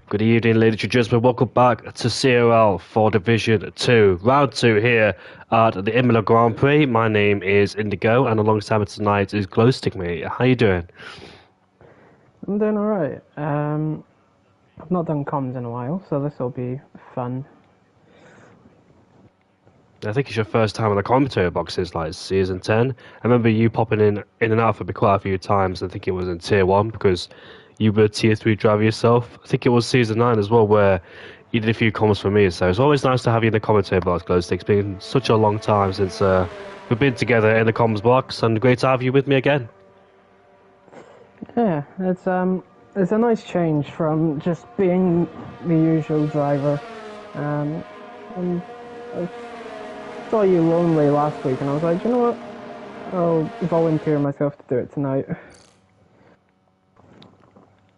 Good evening, ladies and gentlemen. Welcome back to CRL for Division 2, Round 2 here at the Imola Grand Prix. My name is Indigo, and alongside me tonight is Glowstick Me. How you doing? I'm doing alright. I've not done comms in a while, so this will be fun. I think it's your first time on the commentator box since like Season 10. I remember you popping in and out for me quite a few times. I think it was in Tier 1 because you were a Tier 3 driver yourself. I think it was Season 9 as well where you did a few comments for me. So it's always nice to have you in the commentator box, Glowstick. It's been such a long time since we've been together in the comms box, and great to have you with me again. Yeah, it's a nice change from just being the usual driver. And I saw you lonely last week, and I was like, you know what? I'll volunteer myself to do it tonight.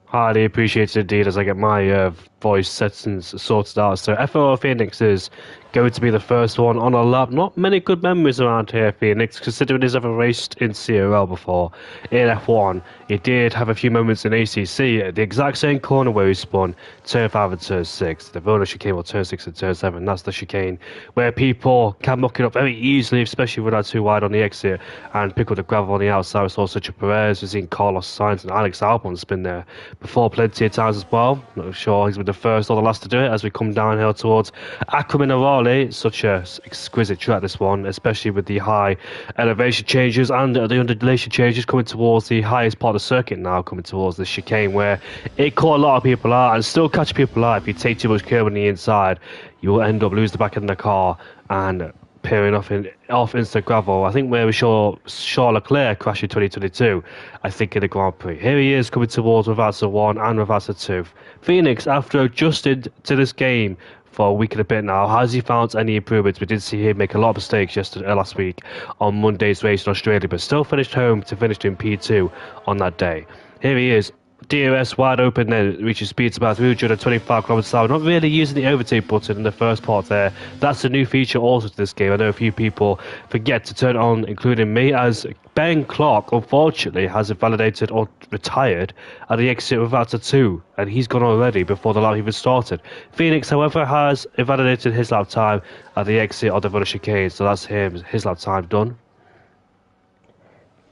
Highly appreciated indeed as I get my voice settings sorted out. So FOO Phoenix is going to be the first one on a lap. Not many good memories around here, Phoenix, considering he's ever raced in CRL before. In F1, he did have a few moments in ACC at the exact same corner where he spun turn 5 and turn 6. The bonus chicane or turn 6 and turn 7. That's the chicane where people can muck it up very easily, especially when they're too wide on the exit and pick up the gravel on the outside. We saw such a Perez, we've seen Carlos Sainz and Alex Albon spin there before plenty of times as well. Not sure he's been the first or the last to do it as we come downhill towards Acrominerale. Such a exquisite track, this one, especially with the high elevation changes and the undulation changes coming towards the highest part of the circuit now, coming towards the chicane where it caught a lot of people out and still catch people out. If you take too much curve on the inside, you will end up losing the back end of the car and peering off into the gravel. I think where we saw Charles Leclerc crash in 2022, I think in the Grand Prix. Here he is coming towards Ravazza 1 and Ravazza 2. Phoenix, after adjusting to this game for a week and a bit now, has he found any improvements? We did see him make a lot of mistakes last week on Monday's race in Australia, but still finished home to finish in P2 on that day. Here he is, DRS wide open, then reaches speeds about 325 kilometers per hour. Not really using the overtake button in the first part there. That's a new feature also to this game. I know a few people forget to turn it on, including me, as Ben Clark unfortunately has invalidated or retired at the exit without a 2, and he's gone already before the lap even started. Phoenix, however, has invalidated his lap time at the exit of the Runner chicane, so that's his lap time done.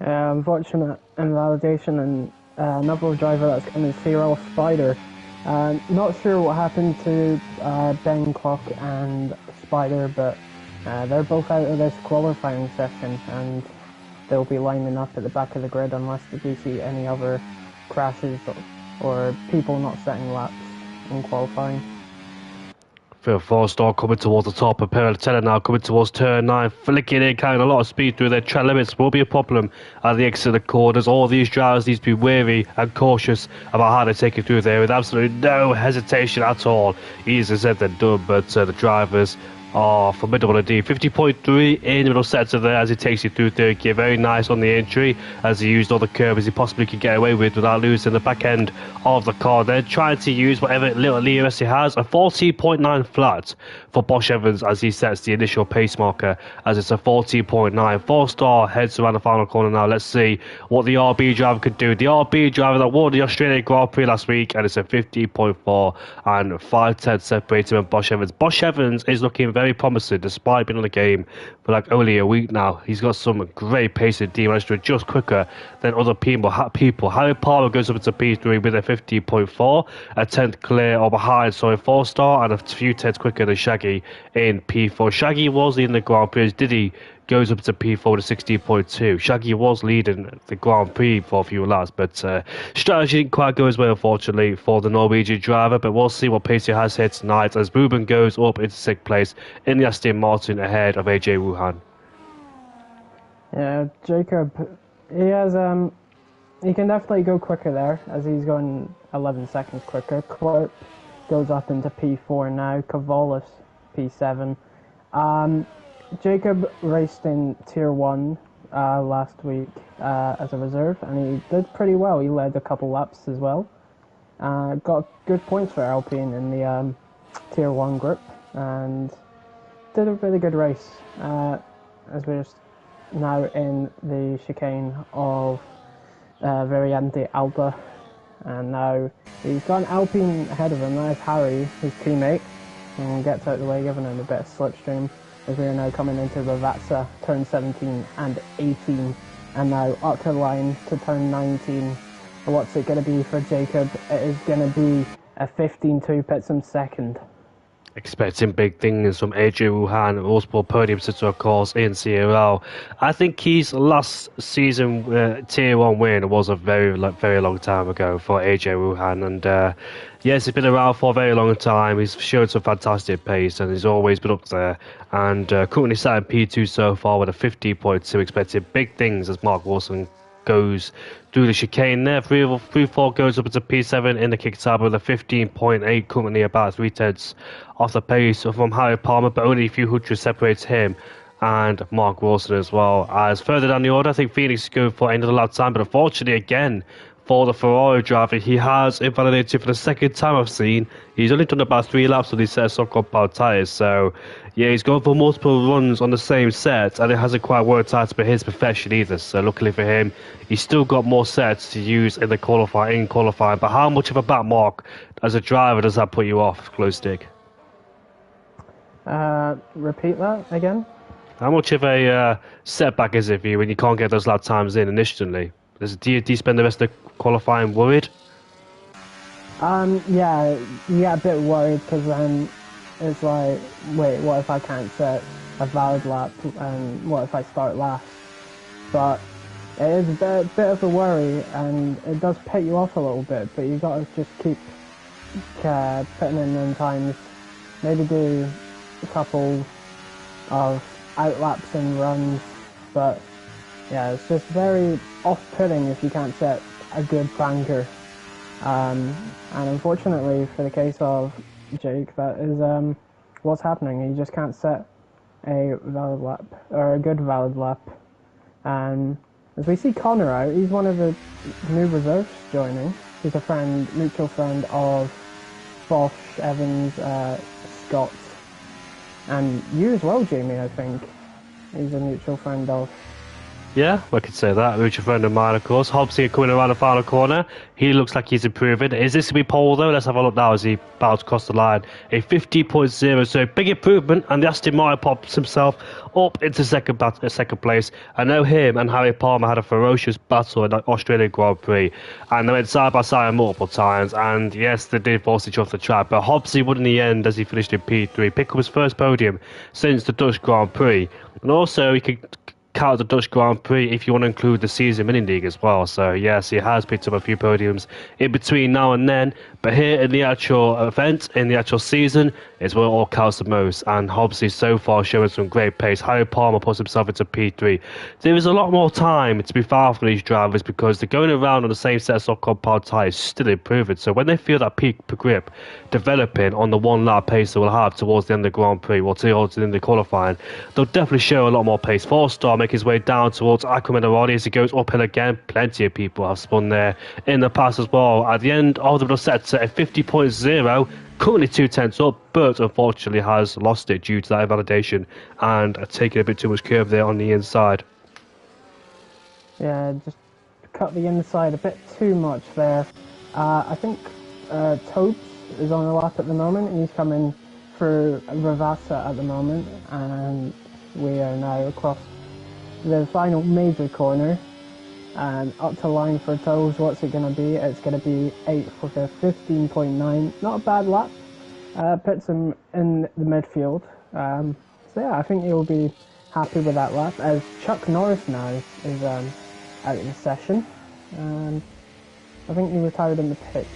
Unfortunate invalidation and another driver that's in the CRL Spider. Not sure what happened to Ben Clock and Spider, but they're both out of this qualifying session and they'll be lining up at the back of the grid unless we see any other crashes or people not setting laps in qualifying. Phil Four-star coming towards the top, and Peraltella now coming towards turn 9, flicking in, carrying a lot of speed through their track limits. Will be a problem at the exit of the corners. All these drivers need to be wary and cautious about how they take it through there with absolutely no hesitation at all. Easier said than done, but the drivers are formidable indeed. 50.3 in the middle sector there as he takes you through third gear. Very nice on the entry as he used all the curves he possibly could get away with without losing the back end of the car. They're trying to use whatever little EOS he has. A 14.9 flat for Bosch Evans as he sets the initial pace marker as it's a 14.9. Four-star heads around the final corner now. Let's see what the RB driver could do. The RB driver that won the Australian Grand Prix last week, and it's a 50.4 and 5/10 separating him and Bosch Evans. Bosch Evans is looking very promising despite being on the game for like only a week now. He's got some great pace indeed, managed to adjust quicker than other people. Harry Palmer goes up into P3 with a 50.4, a 10th clear or behind, so a 4-star and a few tenths quicker than Shaggy in P4. Shaggy was leading the Grand Prix. Diddy goes up to P4 to 16.2. Shaggy was leading the Grand Prix for a few laps, but strategy didn't quite go as well, unfortunately, for the Norwegian driver. But we'll see what pace he has here tonight as Ruben goes up into 6th place in the Aston Martin ahead of AJ Wuhan. Yeah, Jacob, he can definitely go quicker there as he's going 11 seconds quicker. Clark goes up into P4 now. Cavalis P7. Jacob raced in Tier 1 last week as a reserve, and he did pretty well. He led a couple laps as well. Got good points for Alpine in the Tier 1 group, and did a really good race. As we're just now in the chicane of Variante Alba, and now he's got an Alpine ahead of him. There's Harry, his teammate, and gets out of the way, giving him a bit of slipstream, as we are now coming into Ravazza, turn 17 and 18, and now up to the line to turn 19. What's it going to be for Jacob? It is going to be a 15-2, puts him second. Expecting big things from AJ Wuhan, multiple podiums of course in CRL. I think his last season Tier 1 win was a very long time ago for AJ Wuhan, and yes, he's been around for a very long time. He's shown some fantastic pace and he's always been up there, and currently sat in P2 so far with a 50.2, expecting big things as Mark Wilson goes through the chicane there. 3-4 goes up into P7 in the kickstart with a 15.8, currently about 3/10 off the pace from Harry Palmer, but only a few hundreds separates him and Mark Wilson as well. As further down the order, I think Phoenix is going for another lap time, but unfortunately again for the Ferrari driver, he has invalidated for the second time I've seen. He's only done about 3 laps with these set of soft compound tyres, so yeah, he's gone for multiple runs on the same set, and it hasn't quite worked out to be his profession either. So luckily for him, he's still got more sets to use in qualifying. But how much of a back mark as a driver does that put you off, Glow Stick? Repeat that again? How much of a setback is it for you when you can't get those lap times in initially? Do you spend the rest of the qualifying worried? Yeah, you get a bit worried because then it's like, wait, what if I can't set a valid lap, and what if I start last? But it is a bit of a worry, and it does put you off a little bit, but you got to just keep putting in them times, maybe do a couple of outlaps and runs, but yeah, it's just very off-putting if you can't set a good banker. And unfortunately, for the case of Jake, that is what's happening. He just can't set a valid lap, or a good valid lap. And as we see Connor out, he's one of the new reserves joining. He's a mutual friend of Bosch, Evans, Scott, and you as well, Jamie, I think. He's a mutual friend of. Yeah, I could say that. Mutual friend of mine, of course. Hobbsy coming around the final corner. He looks like he's improving. Is this to be pole, though? Let's have a look now as he bows across the line. A 50.0, so big improvement. And the Aston Martin pops himself up into second place. I know him and Harry Palmer had a ferocious battle in the Australian Grand Prix. And they went side by side multiple times. And yes, they did force each other off the track. But Hobbsy would in the end, as he finished in P3, pick up his first podium since the Dutch Grand Prix. And also, he could count the Dutch Grand Prix if you want to include the season mini league as well. So yes, he has picked up a few podiums in between now and then, but here in the actual event, in the actual season, is where it all counts the most. And Hobbs so far showing some great pace. Harry Palmer puts himself into P3. There is a lot more time to be found for these drivers because they're going around on the same set of soft compound tyres, still improving. So when they feel that peak grip developing on the 1 lap pace they will have towards the end of the Grand Prix or towards the end of the qualifying, they'll definitely show a lot more pace. 4-star make his way down towards Aquaman Arani as he goes uphill again. Plenty of people have spun there in the past as well. At the end of the middle set, a 50.0, currently 2/10 up, but unfortunately has lost it due to that invalidation and taking a bit too much curve there on the inside. Yeah, just cut the inside a bit too much there. I think Topes is on the lap at the moment. He's coming through Ravazza at the moment, and we are now across the final major corner. And up to line for Toes, what's it going to be? It's going to be 8 for the 15.9. Not a bad lap. Puts him in the midfield. So yeah, I think he'll be happy with that lap. As Chuck Norris now is out in the session. I think he retired in the pits.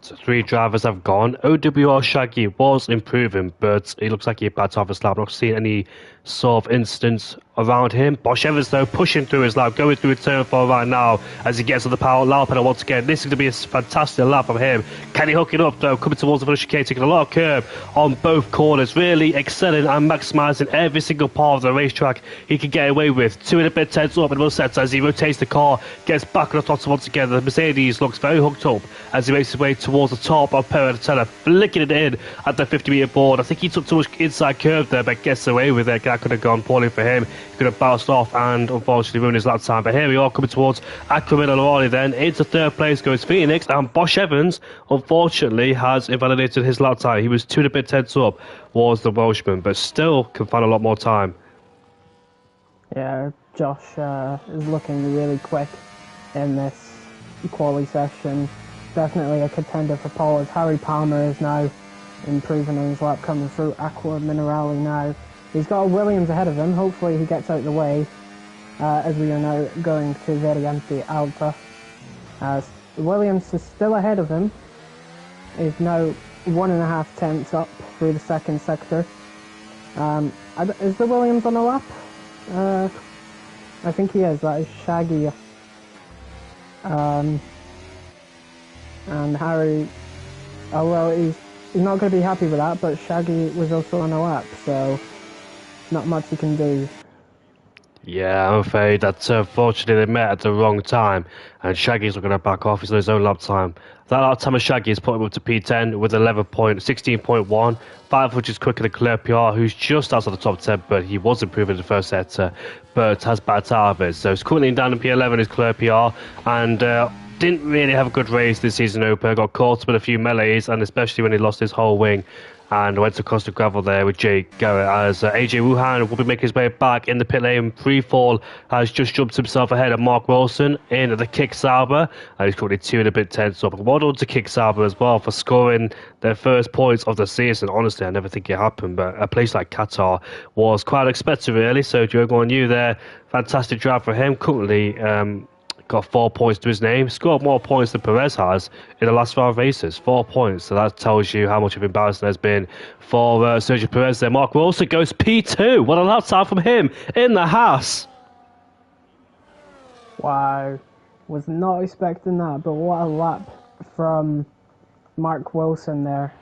So 3 drivers have gone. OWR Shaggy was improving, but he looks like he had to have a slap. I've not seen any sort of instance around him. Bosch Evans, though, pushing through his lap, going through a turn 4 right now as he gets on the power lap pedal once again. This is going to be a fantastic lap from him. Can he hook it up, though? Coming towards the finish chicane, taking a lot of curve on both corners, really excelling and maximising every single part of the racetrack he can get away with. 2 and a bit tenths up in the middle sets as he rotates the car, gets back on the throttle once again. The Mercedes looks very hooked up as he makes his way towards towards the top of Peratella, flicking it in at the 50-meter board. I think he took too much inside curve there, but gets away with it. That could have gone poorly for him. He could have bounced off and unfortunately ruined his lap time. But here we are coming towards Aquamina then. Into third place goes Phoenix, and Bosch Evans, unfortunately, has invalidated his lap time. He was 2 and a bit tenths up, was the Welshman, but still can find a lot more time. Yeah, Josh is looking really quick in this quali session. Definitely a contender for pole, as Harry Palmer is now improving on his lap, coming through Aqua Minerale now. He's got a Williams ahead of him. Hopefully he gets out of the way, as we are now going to Variante Alta. Williams is still ahead of him. He's now 1.5 tenths up through the second sector. Is the Williams on a lap? I think he is. That is Shaggy. And Harry, oh well, he's not going to be happy with that, but Shaggy was also on a lap, so not much he can do. Yeah, I'm afraid that unfortunately they met at the wrong time, and Shaggy's not going to back off. He's on his own lap time. That lap time of Shaggy has put him up to P10 with 16.1, 5 which is quicker than Claire PR, who's just outside the top 10, but he was improving in the first sector, but has backed out of it. So he's currently down in P11 is Claire PR, and didn't really have a good race this season open. Got caught up in a few melees, and especially when he lost his whole wing and went across the gravel there with Jake Garrett, as AJ Wuhan will be making his way back in the pit lane. Pre-fall has just jumped himself ahead of Mark Wilson in the Kick Sauber, and he's currently 2 and a bit tenths up. Well done to Kick Sauber as well for scoring their first points of the season. Honestly, I never think it happened, but a place like Qatar was quite expected really, so Diogo on you there, fantastic drive for him. Currently got 4 points to his name, scored more points than Perez has in the last 5 races. 4 points, so that tells you how much of embarrassment there's been for Sergio Perez there. Mark Wilson goes P2. What a lap time from him in the Haas. Wow, was not expecting that, but what a lap from Mark Wilson there.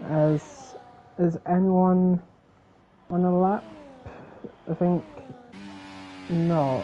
Is anyone on a lap? I think not.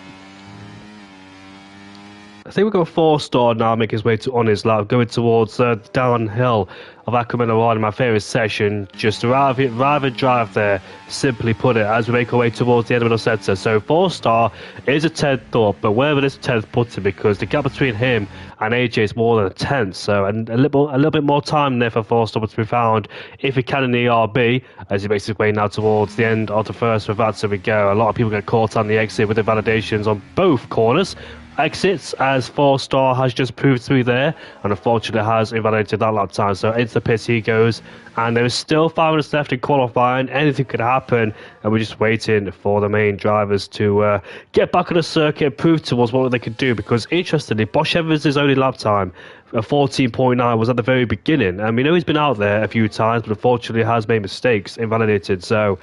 I think we've got 4-star now making his way on his lap, going towards downhill of Aquamina in my favourite section. Just rather drive there, simply put it, as we make our way towards the end of the sector. So 4-star is a 10th up, but wherever this 10th puts him, because the gap between him and AJ is more than a 10th, so and a little bit more time there for 4-star to be found if he can in the ERB, as he makes his way now towards the end of the first. With that, so we go. A lot of people get caught on the exit with the validations on both corners. Exits, as 4-star has just proved to be there, and unfortunately has invalidated that lap time. So into the pits he goes, and there is still 5 minutes left in qualifying. Anything could happen, and we're just waiting for the main drivers to get back on the circuit, prove to us what they could do. Because interestingly, Bosch Evans' only lap time, 14.9, was at the very beginning, and we know he's been out there a few times, but unfortunately has made mistakes, invalidated. So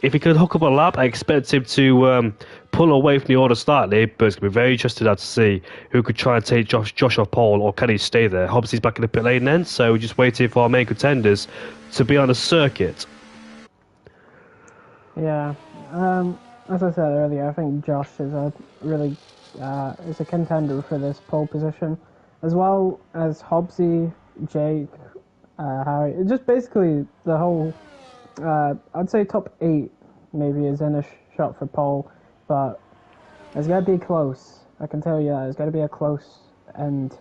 if he could hook up a lap, I expect him to pull away from the order slightly, but it's going to be very interesting now to see who could try and take Josh off pole, or can he stay there. Hobbs back in the pit lane then, so we're just waiting for our main contenders to be on the circuit. Yeah, as I said earlier, I think Josh is a really is a contender for this pole position, as well as Hobbsy, Jake, Harry. Just basically the whole, I'd say top 8 maybe is in a shot for pole, but it's got to be close. I can tell you that. It's got to be a close end.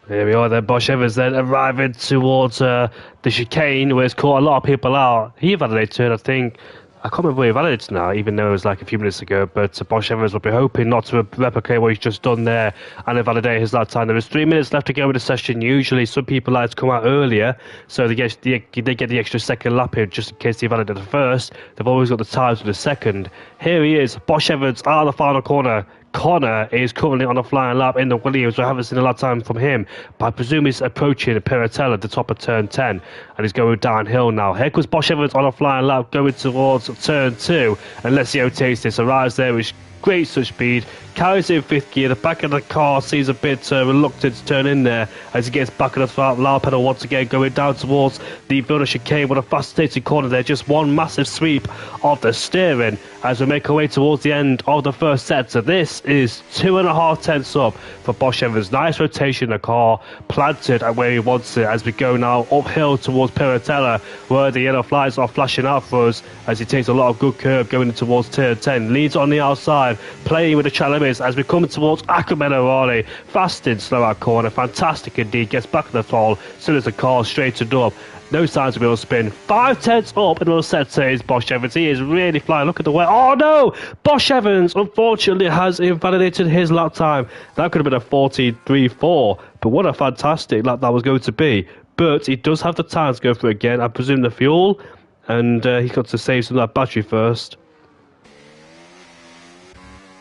Here we are then, Bosch Evans then arriving towards the chicane, where it's caught a lot of people out. He validated, I think, I can't remember where he validated now, even though it was like a few minutes ago, but Bosch Evans will be hoping not to replicate what he's just done there and invalidate his lap time. There is 3 minutes left to go in the session. Usually some people like to come out earlier, so they get the extra second lap in just in case they validate the first. They've always got the times for the second. Here he is, Bosch Evans out of the final corner. Connor is currently on a flying lap in the Williams. We haven't seen a lot of time from him, but I presume he's approaching Piratella at the top of turn 10, and he's going downhill now. Here comes Bosch Evans on a flying lap going towards turn 2, and let's see how he takes this. Arrives there with great switch speed, carries it in 5th gear. The back of the car seems a bit reluctant to turn in there as he gets back on the loud pedal once again, going down towards the Vilna chicane with a fascinating corner there. Just one massive sweep of the steering as we make our way towards the end of the first set. So this is 2.5 tenths up for Bosch Evans. Nice rotation in the car, planted at where he wants it as we go now uphill towards Piratella, where the yellow flags are flashing out for us as he takes a lot of good curve going towards turn 10. Leads on the outside, playing with the track limits as we come towards Acromeno. Fast in, slow out corner, fantastic indeed. Gets back to the throttle as soon as the car straightened up. No signs of wheel spin. 5 tenths up in the sector is Bosch Evans. He is really flying. Look at the way. Oh no! Bosch Evans unfortunately has invalidated his lap time. That could have been a 43.4. But what a fantastic lap that was going to be. But he does have the time to go through again. I presume the fuel. And he's got to save some of that battery first.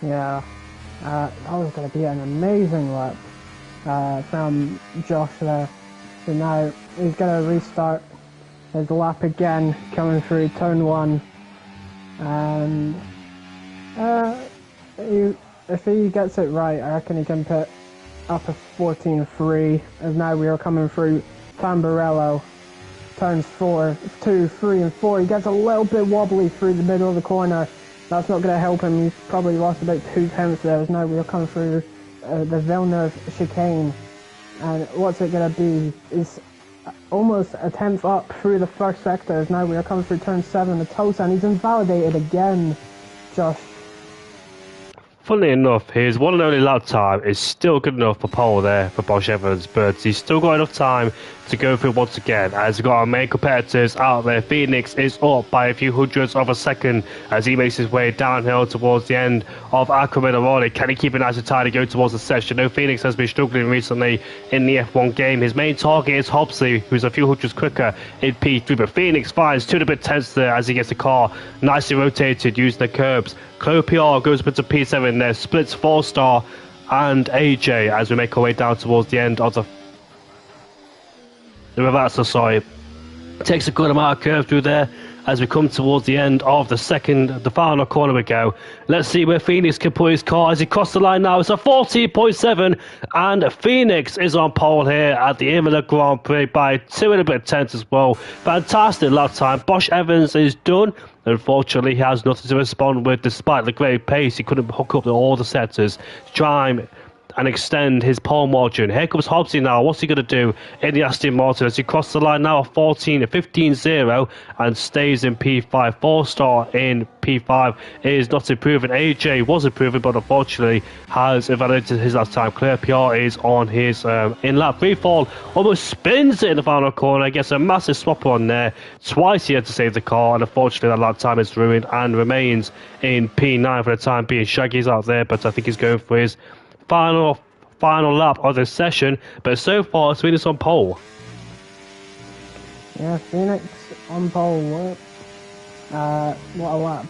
Yeah, that was going to be an amazing lap from Josh there. So now he's going to restart his lap again, coming through turn 1. And if he gets it right, I reckon he can put up a 14.3. As now we are coming through Tamburello, turns 4, 2, 3 and 4. He gets a little bit wobbly through the middle of the corner. That's not going to help him. He's probably lost about 2 tenths there. As now we are coming through the Villeneuve chicane. And what's it going to be? Is almost a tenth up through the first sector. As now we are coming through turn 7, the Tosa, and he's invalidated again, Josh. Funnily enough, his one and only lap time is still good enough for pole there for Bosch Evans, but he's still got enough time to go through once again as we've got our main competitors out there. Phoenix is up by a few hundredths of a second as he makes his way downhill towards the end of Acromeno. Can he keep it nice and tidy going towards the session? No, Phoenix has been struggling recently in the F1 game. His main target is Hobbsley, who's a few hundredths quicker in P3, but Phoenix finds 2.5 tenths there as he gets the car nicely rotated using the curbs. Chloe PR goes up into P7 there, splits 4-star and AJ as we make our way down towards the end of the reverser, sorry. Takes a good amount of curve through there as we come towards the end of the final corner we go. Let's see where Phoenix can put his car as he crosses the line now. It's a 14.7 and Phoenix is on pole here at the Imola Grand Prix by 2.5 tenths as well. Fantastic lap time. Bosch Evans is done. Unfortunately, he has nothing to respond with despite the great pace. He couldn't hook up to all the sectors to try and extend his pole margin. Here comes Hobbsy now. What's he going to do in the Aston Martin as he crosses the line now? 15.0 and stays in P5. 4-star in P5 is not improving. AJ was improving, but unfortunately has invalidated his last time. Claire PR is on his in-lap free fall. Almost spins it in the final corner. Gets a massive swapper on there. Twice he had to save the car, and unfortunately that lap time is ruined and remains in P9 for the time being. Shaggy's out there, but I think he's going for his final lap of this session, but so far Phoenix on pole. Yeah, Phoenix on pole. What a lap.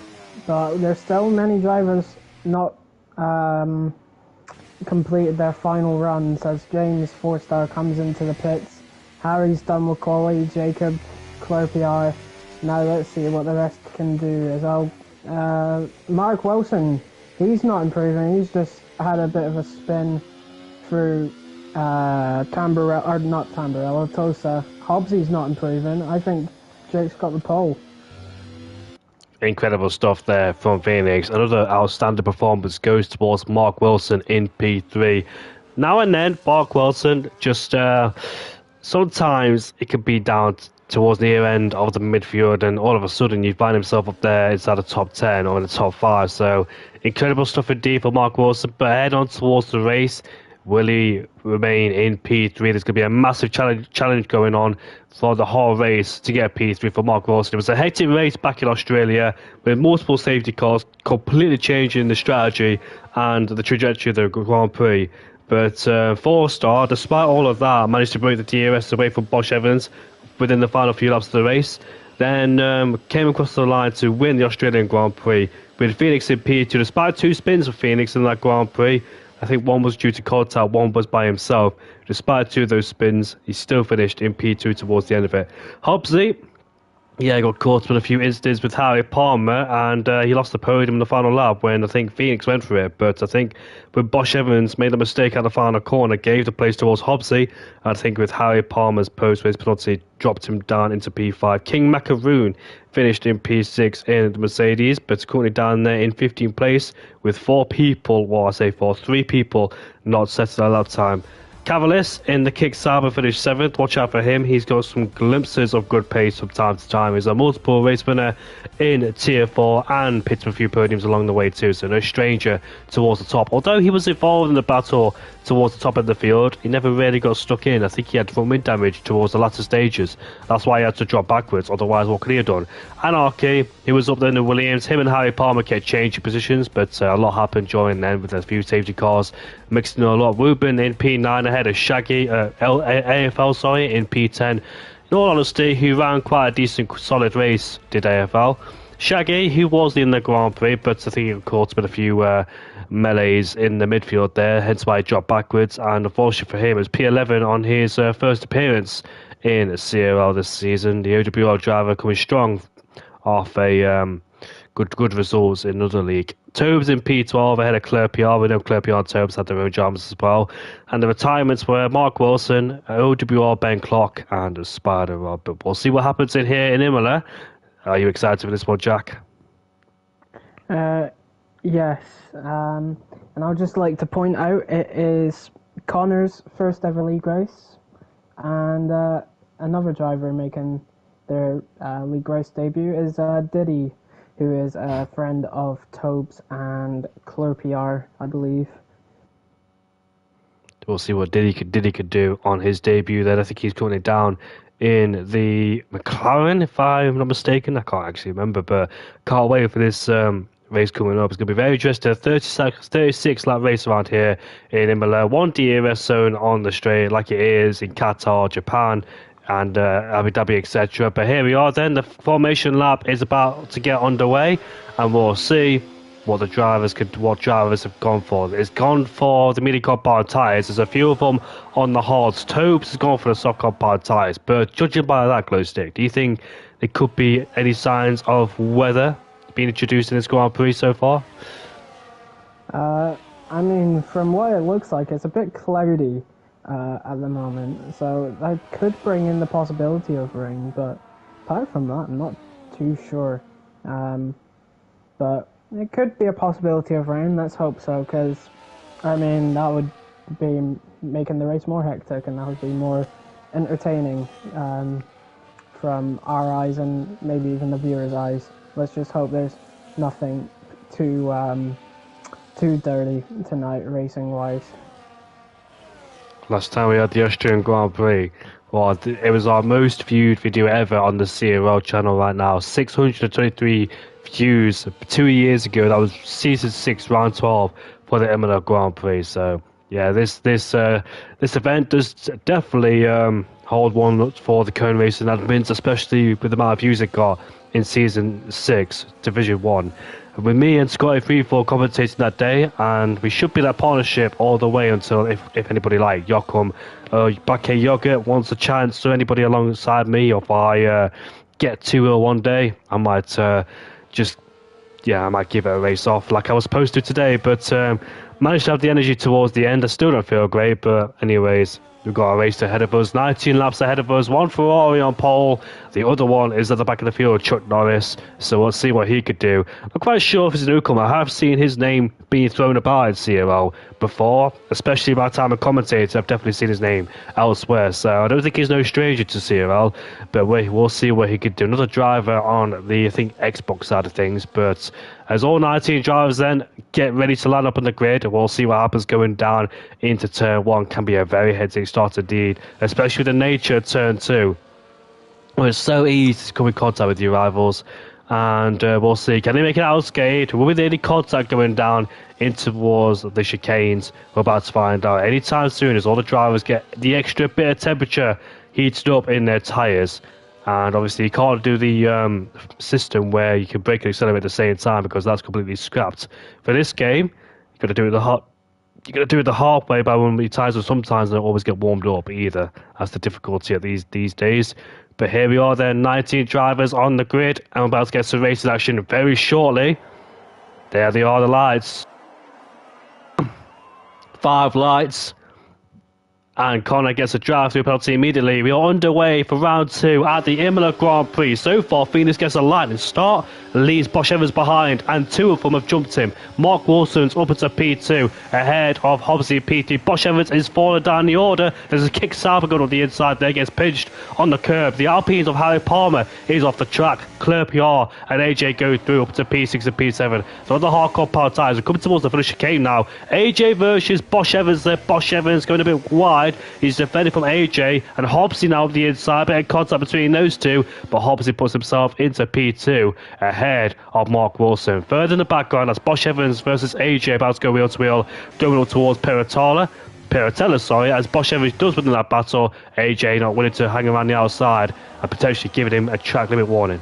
But there's still many drivers not completed their final runs as James 4-star comes into the pits. Harry's done with quality, Jacob, Claire PR. Now let's see what the rest can do as well. Mark Wilson, he's not improving, he's just had a bit of a spin through Tamburello, Tosa. Hobbsy's not improving. I think Jake's got the pole. Incredible stuff there from Phoenix. Another outstanding performance goes towards Mark Wilson in P3. Now and then, Mark Wilson just sometimes it can be down towards the near end of the midfield, and all of a sudden you find himself up there inside the top 10 or in the top 5. So incredible stuff indeed for Mark Wilson. But head on towards the race. Will he remain in P3? There's going to be a massive challenge going on for the whole race to get a P3 for Mark Wilson. It was a hectic race back in Australia with multiple safety cars, completely changing the strategy and the trajectory of the Grand Prix. But 4-star, despite all of that, managed to break the DRS away from Bosch Evans within the final few laps of the race. Then came across the line to win the Australian Grand Prix with Phoenix in P2. Despite 2 spins for Phoenix in that Grand Prix, I think one was due to contact, one was by himself. Despite 2 of those spins, he still finished in P2 towards the end of it. Hobbsley Yeah, he got caught with a few incidents with Harry Palmer, and he lost the podium in the final lap when I think Phoenix went for it. But I think when Bosch Evans made a mistake at the final corner, gave the place towards Hobbsy, I think with Harry Palmer's post-race penalty, dropped him down into P5. King Macaroon finished in P6 in the Mercedes, but currently down there in 15th place with three people not set to their lap time. Cavalis in the kick Sauber finished 7th. Watch out for him. He's got some glimpses of good pace from time to time. He's a multiple race winner in Tier 4 and picked up a few podiums along the way too, so no stranger towards the top. Although he was involved in the battle towards the top of the field, he never really got stuck in. I think he had front wing damage towards the latter stages. That's why he had to drop backwards, otherwise what could he have done? Anarchy, he was up there in the Williams. Him and Harry Palmer kept changing positions, but a lot happened during then with a few safety cars mixing a lot. Ruben in P9 ahead of Shaggy, AFL, in P10. In all honesty, he ran quite a decent, solid race, did AFL. Shaggy, who was in the Grand Prix, but I think he caught with a few melees in the midfield there, hence why he dropped backwards. And unfortunately for him, it was P11 on his first appearance in CRL this season. The OWL driver coming strong off a good results in another league. Tobes in P12 ahead of Claire PR. We know Claire PR and Tobes had their own dramas as well. And the retirements were Mark Wilson, OWR Ben Clock, and Spider Rob. But we'll see what happens in here in Imola. Are you excited for this one, Jack? Yes. And I'd just like to point out it is Connor's first ever league race, and another driver making their league race debut is Diddy, who is a friend of Tobes and Clur PR, I believe. We'll see what Diddy could do on his debut then. I think he's currently down in the McLaren, if I'm not mistaken. I can't actually remember, but can't wait for this race coming up. It's going to be very interesting. 36 lap race around here in Imola. One DRS zone on the straight, like it is in Qatar, Japan, and Abu Dhabi, etc. But here we are then. The formation lap is about to get underway, and we'll see what drivers have gone for. It's gone for the medium compound tyres. There's a few of them on the hards. Tobes has gone for the soft compound tyres. But judging by that glow stick, do you think there could be any signs of weather being introduced in this Grand Prix so far? I mean, from what it looks like, it's a bit cloudy at the moment, so that could bring in the possibility of rain, but apart from that, I'm not too sure. But it could be a possibility of rain, let's hope so, because, I mean, that would be making the race more hectic, and that would be more entertaining from our eyes and maybe even the viewers' eyes. Let's just hope there's nothing too dirty tonight, racing-wise. Last time we had the Austrian Grand Prix, well, it was our most viewed video ever on the CRL channel right now. 623 views 2 years ago. That was season 6, round 12 for the Imola Grand Prix. So yeah, this event does definitely hold one for the Cone Racing admins, especially with the amount of views it got in season 6, Division 1. With me and Scotty Freefall commentating that day, and we should be that partnership all the way until if anybody like Joachim Bakke Yogurt wants a chance to anybody alongside me, or if I get too ill one day, I might I might give it a race off like I was supposed to today, but managed to have the energy towards the end. I still don't feel great, but anyways, we've got a race ahead of us, 19 laps ahead of us, one Ferrari on pole, the other one is at the back of the field, Chuck Norris, so we'll see what he could do. I'm quite sure if he's a newcomer. I have seen his name being thrown about in CRL before, especially by the time of commentator. I've definitely seen his name elsewhere, so I don't think he's no stranger to CRL, but we'll see what he could do. Another driver on the, I think, Xbox side of things, but as all 19 drivers then get ready to line up on the grid, we'll see what happens going down into turn 1. Can be a very hectic start indeed, especially with the nature of turn 2. Well, it's so easy to come in contact with your rivals, and we'll see. Can they make it out unscathed? Will there be any contact going down in towards the chicanes? We're about to find out anytime soon, as all the drivers get the extra bit of temperature heated up in their tyres. And obviously you can't do the system where you can brake and accelerate at the same time, because that's completely scrapped. For this game, you've got to do it the hard way by one of your tyres, or sometimes they don't always get warmed up either. That's the difficulty at these days. But here we are then, 19 drivers on the grid, and we're about to get some racing action very shortly. There they are, the lights. 5 lights. And Connor gets a drive-through penalty immediately. We are underway for round 2 at the Imola Grand Prix. So far, Phoenix gets a lightning start, leaves Bosch Evans behind, and 2 of them have jumped him. Mark Wilson's up into P2, ahead of Hobbsy P3. Bosch Evans is falling down the order. There's a kick Sauber going on the inside there, gets pinched on the curb. The Alpines of Harry Palmer is off the track. Claire PR and AJ go through up to P6 and P7. So the hardcore power tyres are coming towards the finish chicane now. AJ versus Bosch Evans there. Bosch Evans going a bit wide. He's defending from AJ, and Hobbsy now on the inside, bit of contact between those two, but Hobbsy puts himself into P2 ahead of Mark Wilson. Further in the background, that's Bosch Evans versus AJ about to go wheel to wheel, going up towards Peratella, as Bosch Evans does win that battle. AJ not willing to hang around the outside and potentially giving him a track limit warning.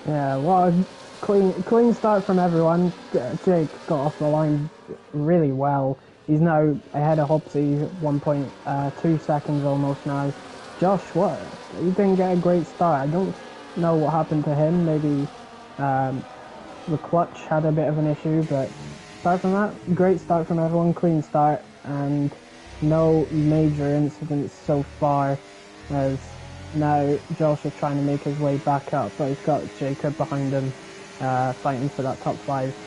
Yeah, what a clean start from everyone. Jake got off the line really well. He's now ahead of Hobbsy, 1.2 seconds almost now. Josh, what? He didn't get a great start. I don't know what happened to him. Maybe the clutch had a bit of an issue, but apart from that, great start from everyone, clean start, and no major incidents so far, as now Josh is trying to make his way back up, but he's got Jacob behind him, fighting for that top 5.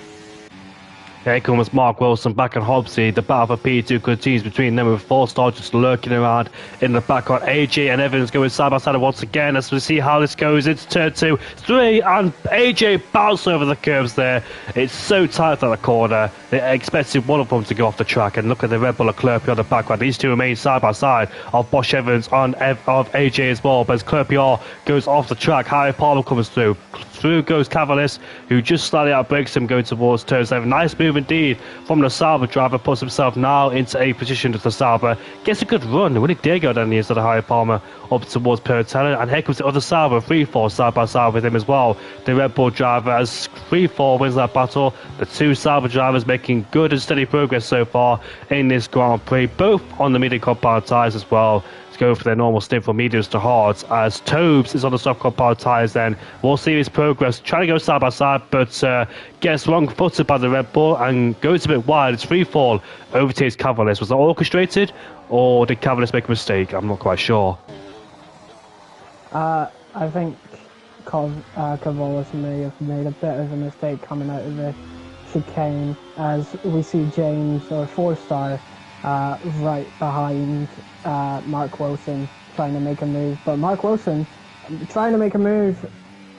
Here comes Mark Wilson back on Hobbsy. The battle for P2 continues between them, with 4 stars just lurking around in the background. AJ and Evans going side by side once again as we see how this goes. It's turn 2, 3, and AJ bounced over the curbs there. It's so tight at the corner. They expected one of them to go off the track, and look at the Red Bull Leclerc on the background. These two remain side by side of Bosch Evans of AJ as well. But as Leclerc goes off the track, Harry Palmer comes through. Through goes Cavalis, who just slightly outbreaks him going towards turn 7. Nice move indeed from the Sauber driver, puts himself now into a position to the Sauber. Gets a good run when he did go down the inside of Harry Palmer up towards Peratella. And here comes the other Sauber, 3-4 side by side with him as well. The Red Bull driver, as 3-4 wins that battle. The 2 Sauber drivers making good and steady progress so far in this Grand Prix, both on the medium compound tyres as well. To go for their normal stint from mediums to hards, as Tobes is on the soft compound tyres. Then we'll see his progress, trying to go side by side, but gets wrong footed by the Red Bull and goes a bit wide. It's free fall, overtakes Cavalis. Was that orchestrated, or did Cavalis make a mistake? I'm not quite sure. I think Cavalis may have made a bit of a mistake coming out of the chicane, as we see James, or 4-star, right behind Mark Wilson, trying to make a move. But Mark Wilson, trying to make a move,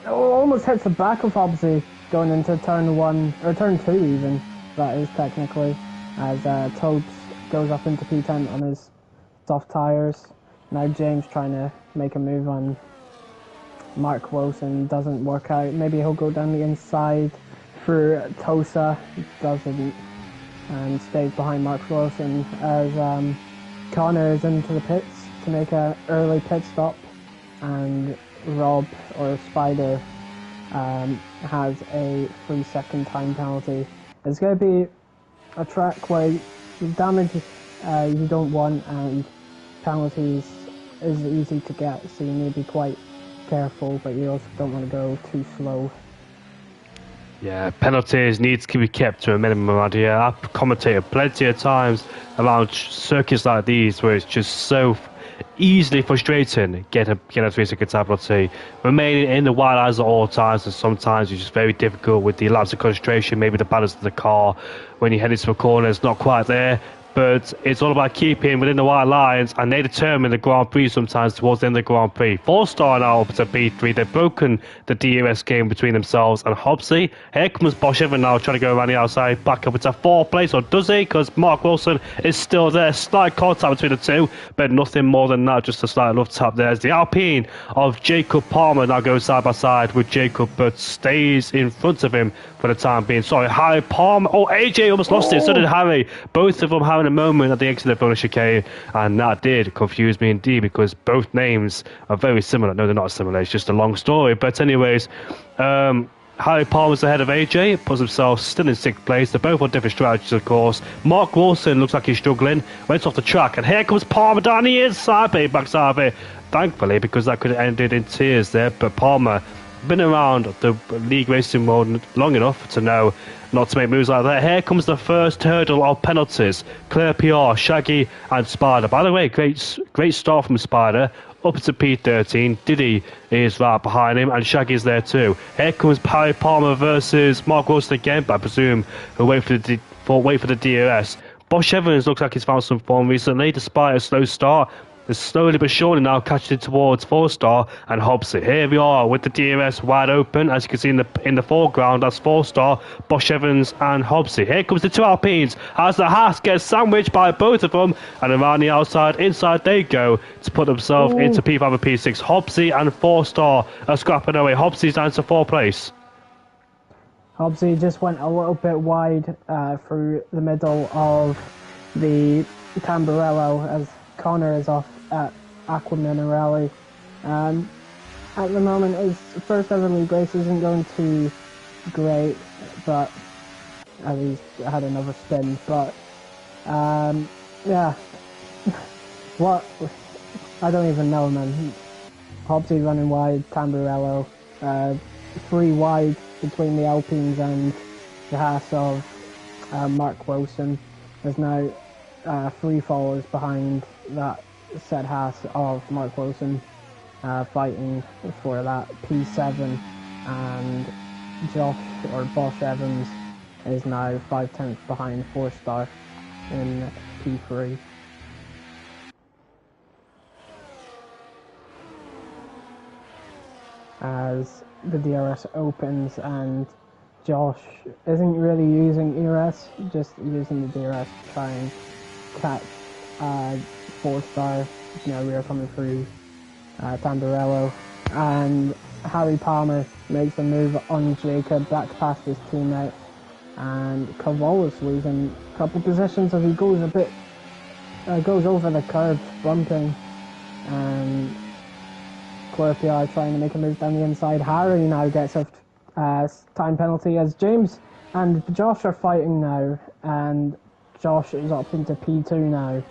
almost hits the back of Hobbsy going into turn 1, or turn 2 even, that is technically, as Tobes goes up into P10 on his soft tyres. Now James trying to make a move on Mark Wilson, doesn't work out. Maybe he'll go down the inside for Tosa, doesn't, and stays behind Mark Wilson, as Connor is into the pits to make an early pit stop, and Rob, or Spider, has a 3-second time penalty. It's going to be a track where damage you don't want, and penalties is easy to get, so you need to be quite careful, but you also don't want to go too slow. Yeah, penalties need to be kept to a minimum around here. I've commentated plenty of times around circuits like these where it's just so easily frustrating getting a 3-second time penalty. Remaining in the white lines at all times, and sometimes it's just very difficult with the lapse of concentration, maybe the balance of the car. When you head into a corner, it's not quite there. But it's all about keeping within the white lines, and they determine the Grand Prix sometimes towards the end of the Grand Prix. 4-star now up to B3. They've broken the DRS game between themselves and Hobbsy. Here comes Bosch Evans now trying to go around the outside, back up into 4th place, or does he? Because Mark Wilson is still there. Slight contact between the two, but nothing more than that, just a slight love tap there. As the Alpine of Jacob Palmer now goes side by side with Jacob, but stays in front of him for the time being. Sorry, Harry Palmer. Oh, AJ almost lost it. So did Harry. Both of them having a moment at the exit of the chicane, and that did confuse me indeed, because both names are very similar. No, they're not similar. It's just a long story. But anyways, Harry Palmer's ahead of AJ, puts himself still in 6th place. They're both on different strategies, of course. Mark Wilson looks like he's struggling, went off the track, and here comes Palmer down the inside, but he backs out of it. Thankfully, because that could have ended in tears there, but Palmer been around the league racing world long enough to know not to make moves like that. Here comes the first hurdle of penalties. Clear PR, Shaggy and Spider. By the way, great start from Spider. Up to P13. Diddy is right behind him, and Shaggy's there too. Here comes Harry Palmer versus Mark Wilson again, but I presume he'll wait for the DRS. Bosch Evans looks like he's found some form recently, despite a slow start. Is slowly but surely now catching towards 4-star and Hobbsy. Here we are with the DRS wide open. As you can see in the foreground, that's 4-star, Bosch Evans and Hobbsy. Here comes the two Alpines as the Haas gets sandwiched by both of them, and around the outside, inside they go to put themselves into P5 and P6. Hobbsy and 4-star are scrapping away. Hobbsy's down to 4th place. Hobbsy just went a little bit wide through the middle of the Tamburello as Connor is off at Aqua Minerale. At the moment, his first ever league race isn't going too great, but he's had another spin. But yeah, what I don't even know, man. Hobbsy running wide, Tamburello, 3 wide between the Alpines and the Haas of Mark Wilson. There's now 3 followers behind that said Haas of Mark Wilson, fighting for that P7, and Josh or Bosch Evans is now 5/10 behind 4-star in P3. As the DRS opens and Josh isn't really using ERS, just using the DRS to try and catch 4-star. We are coming through Tamburello, and Harry Palmer makes a move on Jacob back past his teammate, and Cavola's losing a couple positions as he goes goes over the curb, bumping, and Clerpia trying to make a move down the inside. Harry now gets a time penalty as James and Josh are fighting now, and Josh is up into P2 now.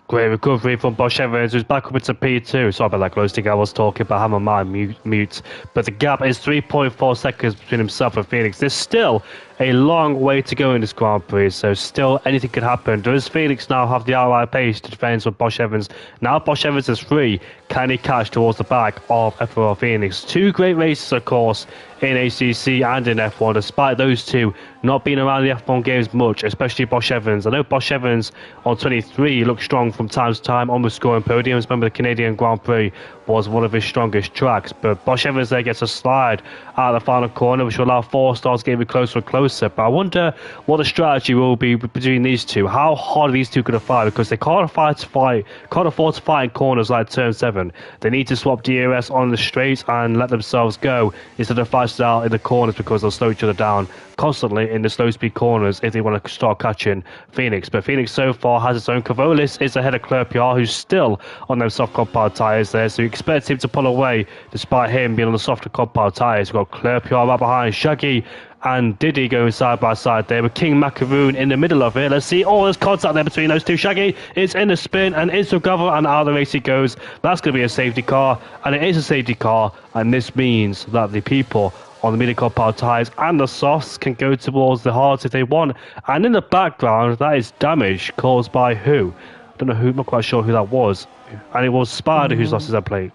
Great recovery from Bosch Evans, who's back up into P2. Sorry about that roasting. I was talking, but I have my mute. But the gap is 3.4 seconds between himself and Phoenix. There's still a long way to go in this Grand Prix, so still anything could happen. Does Phoenix now have the outright pace to defend with Bosch Evans? Now Bosch Evans is free. Can he catch towards the back of F1 Phoenix? 2 great races, of course, in ACC and in F1, despite those two not being around the F1 games much, especially Bosch Evans. I know Bosch Evans on 23 looked strong from time to time, almost scoring podiums. Remember, the Canadian Grand Prix was one of his strongest tracks, but Bosch Evans there gets a slide out of the final corner, which will allow 4-stars to get even closer and closer. But I wonder what the strategy will be between these two. How hard are these two going to fight? Because they can't afford to fight in corners like turn 7. They need to swap DRS on the straights and let themselves go instead of fighting out in the corners, because they'll slow each other down constantly in the slow speed corners if they want to start catching Phoenix. But Phoenix so far has its own. Cavolis is ahead of Clerpia, who's still on them soft compound tyres there, so you expect him to pull away despite him being on the softer compound tyres. We've got Clerpia right behind, Shaggy and Diddy going side by side there with King Macaroon in the middle of it. Let's see, there's contact there between those two. Shaggy is in the spin and into gravel, and out of the race he goes. That's going to be a safety car, and it is a safety car, and this means that the people on the medium compound tyres and the softs can go towards the hards if they want. And in the background, that is damage caused by who? I don't know who, I'm not quite sure who that was. And it was Spider who's lost his end plate.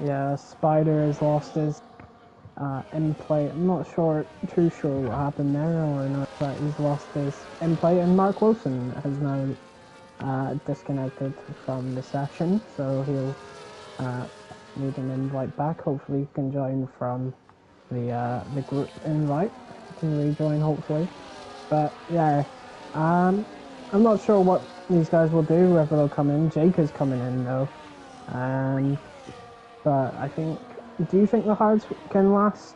Yeah, Spider has lost his end plate. I'm not too sure what happened there, or not, but he's lost his end plate, and Mark Wilson has now disconnected from the session, so he'll need an invite back. Hopefully he can join from the group invite. He can rejoin hopefully. But yeah, I'm not sure what these guys will do, whether they'll come in. Jake is coming in though. But I think, do you think the hards can last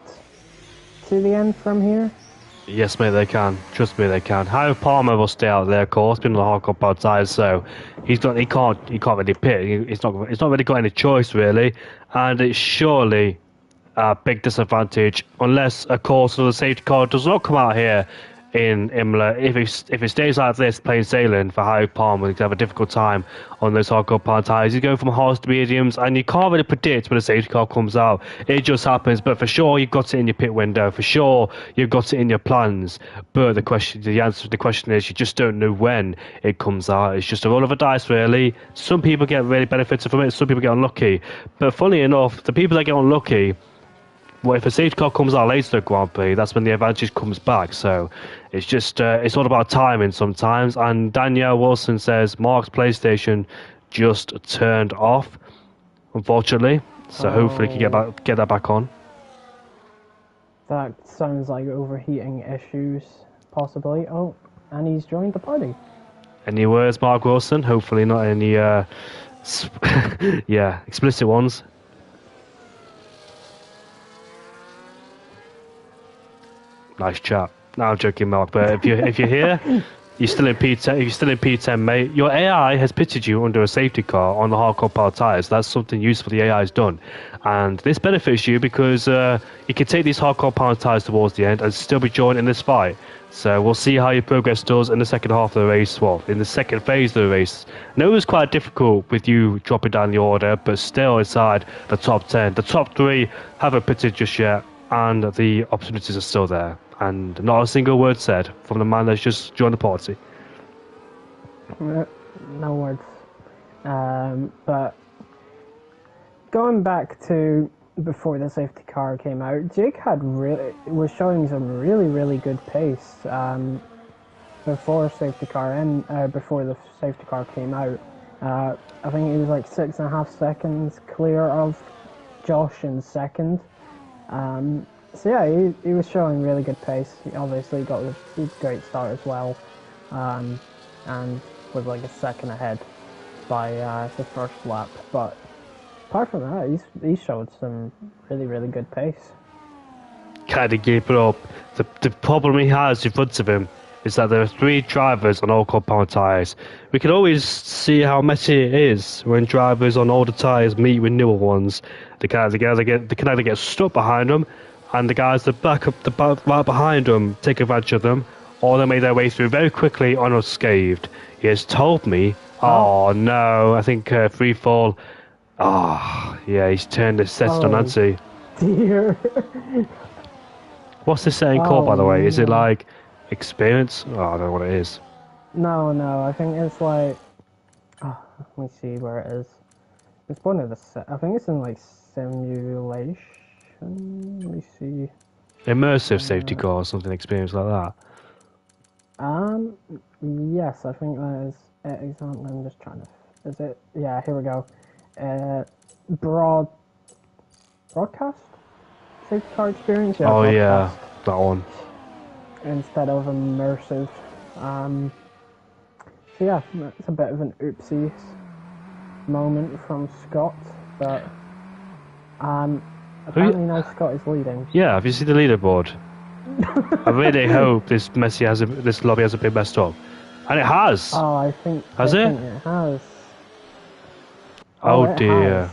to the end from here? Yes, mate, they can. Trust me, they can. Harry Palmer will stay out there, of course. Been on the hard compound tyres, so he can't really pit. He's not really got any choice really, and it's surely big disadvantage unless, of course, the safety car does not come out here in Imola. If it stays like this, plain sailing for Harry Palmer, he's have a difficult time on those hardcore power tyres. He's going from hards to mediums, and you can't really predict when a safety car comes out. It just happens. But for sure, you've got it in your pit window. For sure, you've got it in your plans. But the answer to the question is, you just don't know when it comes out. It's just a roll of a dice, really. Some people get really benefited from it. Some people get unlucky. But funny enough, the people that get unlucky, well, if a safety car comes out later at Grand Prix, that's when the advantage comes back. So it's just it's all about timing sometimes. And Danielle Wilson says Mark's PlayStation just turned off, unfortunately. So hopefully he can get that back on. That sounds like overheating issues, possibly. Oh, and he's joined the party. Any words, Mark Wilson? Hopefully not any explicit ones. Nice chat. No, I'm joking, Mark. But if you're here, you're still in P10. If you're still in P10, mate, your AI has pitted you under a safety car on the hardcore power tires. That's something useful the AI has done, and this benefits you because you can take these hardcore power tires towards the end and still be joined in this fight. So we'll see how your progress does in the second half of the race. Well, in the second phase of the race. I know it was quite difficult with you dropping down the order, but still inside the top 10. The top 3 haven't pitted just yet, and the opportunities are still there. And not a single word said from the man that's just joined the party. No words. But going back to before the safety car came out, Jake was showing some really good pace before safety car and before the safety car came out. I think he was like 6.5 seconds clear of Josh in second. So yeah, he was showing really good pace. He obviously got a great start as well, and was like a second ahead by the first lap. But apart from that, he showed some really good pace. Kind of keep it up. The problem he has in front of him is that there are 3 drivers on all compound tyres. We can always see how messy it is when drivers on older tyres meet with newer ones. They can either get stuck behind them, and the guys that back up right behind them take advantage of them, or they make their way through very quickly unscathed. He has told me, oh no, I think free fall. Oh yeah, he's turned his set on Nancy. Dear. What's this setting called, by the way? Is it like experience? Oh, I don't know what it is. No, I think it's like. Let me see where it is. It's one of the. I think it's in like simulation. Let me see. Immersive safety car or something, experience like that. Yes, I think that is it. Example. I'm just trying to. Is it? Yeah, here we go. Broadcast safety car experience. Yeah, oh broadcast. Yeah, that one. Instead of immersive. So yeah, it's a bit of an oopsie moment from Scott, but apparently now Scott is leading. Yeah, have you seen the leaderboard? I really hope this lobby hasn't been messed up, and it has. Oh, I think it has. Think it has. Oh dear.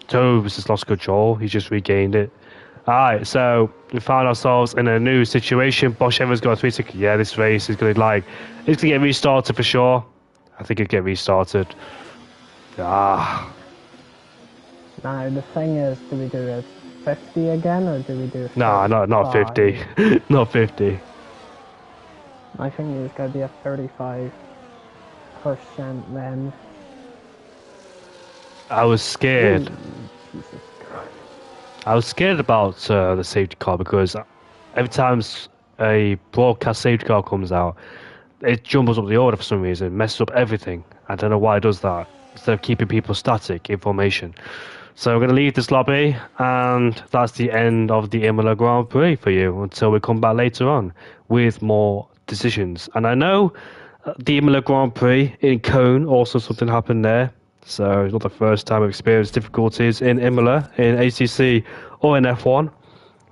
Tobes has lost control. He's just regained it. Alright, so we found ourselves in a new situation. Bosch Evans got a 3 ticket. Yeah, this race is going to get restarted for sure. I think it'll get restarted. Now, the thing is, do we do a 50 again, or do we do a Nah, not 50. Not 50. I think it's going to be a 35% then. I was scared. Ooh, Jesus Christ. I was scared about the safety car because every time a broadcast safety car comes out, it jumbles up the order for some reason, messes up everything. I don't know why it does that, instead of keeping people static in formation. So we're going to leave this lobby, and that's the end of the Imola Grand Prix for you until we come back later on with more decisions. And I know the Imola Grand Prix in Cone, also something happened there. So it's not the first time I've experienced difficulties in Imola, in ACC or in F1.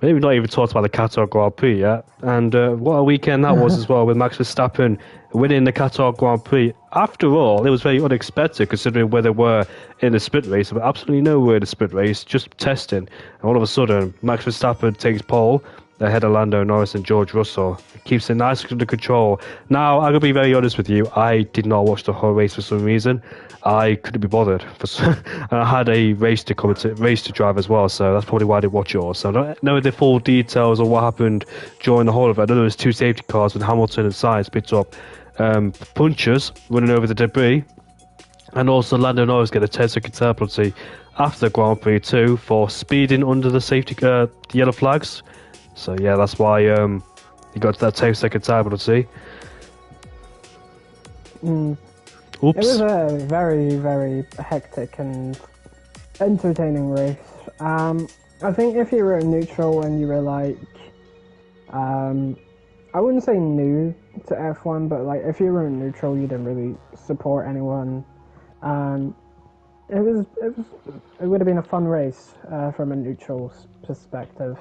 Maybe not even talked about the Qatar Grand Prix yet. And what a weekend that was as well, with Max Verstappen winning the Qatar Grand Prix after all, it was very unexpected considering where they were in the sprint race. They were absolutely nowhere in the sprint race, just testing. And all of a sudden, Max Verstappen takes pole ahead of Lando Norris and George Russell. Keeps it nice under control. Now, I'm going to be very honest with you. I did not watch the whole race for some reason. I couldn't be bothered. I had a race to drive as well, so that's probably why I didn't watch it all. So I don't know the full details of what happened during the whole of it. I know there was two safety cars with Hamilton and Sainz picked up punches running over the debris, and also Lando Norris get a 10-second time penalty after the Grand Prix too for speeding under the the yellow flags. So yeah, that's why he got that 10-second time penalty. Mm. Oops. It was a very, very hectic and entertaining race. I think if you were in neutral and you were like, I wouldn't say new to F1, but like if you were in neutral, you didn't really support anyone. It would have been a fun race from a neutral perspective,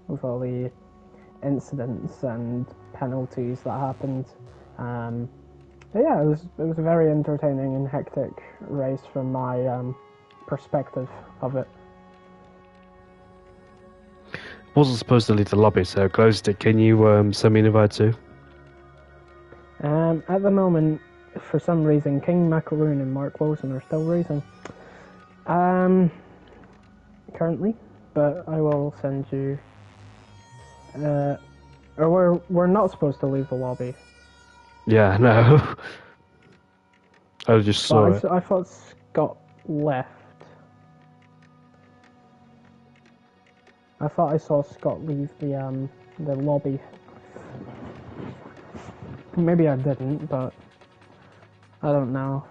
with all the incidents and penalties that happened. But yeah, it was a very entertaining and hectic race from my perspective of it. Wasn't supposed to leave the lobby, so I closed it. Can you send me an invite too? At the moment, for some reason, King Macaroon and Mark Wilson are still racing. Currently, but I will send you. Or we're not supposed to leave the lobby. Yeah, no. I just saw it. I thought Scott left. I thought I saw Scott leave the lobby. Maybe I didn't, but I don't know.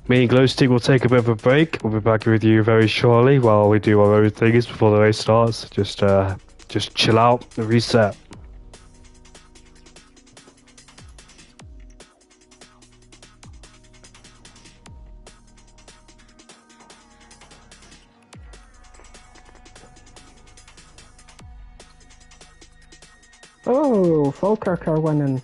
Me and Glowstick will take a bit of a break. We'll be back with you very shortly while we do our own things before the race starts. Just chill out and reset. Oh, Falkirk are winning.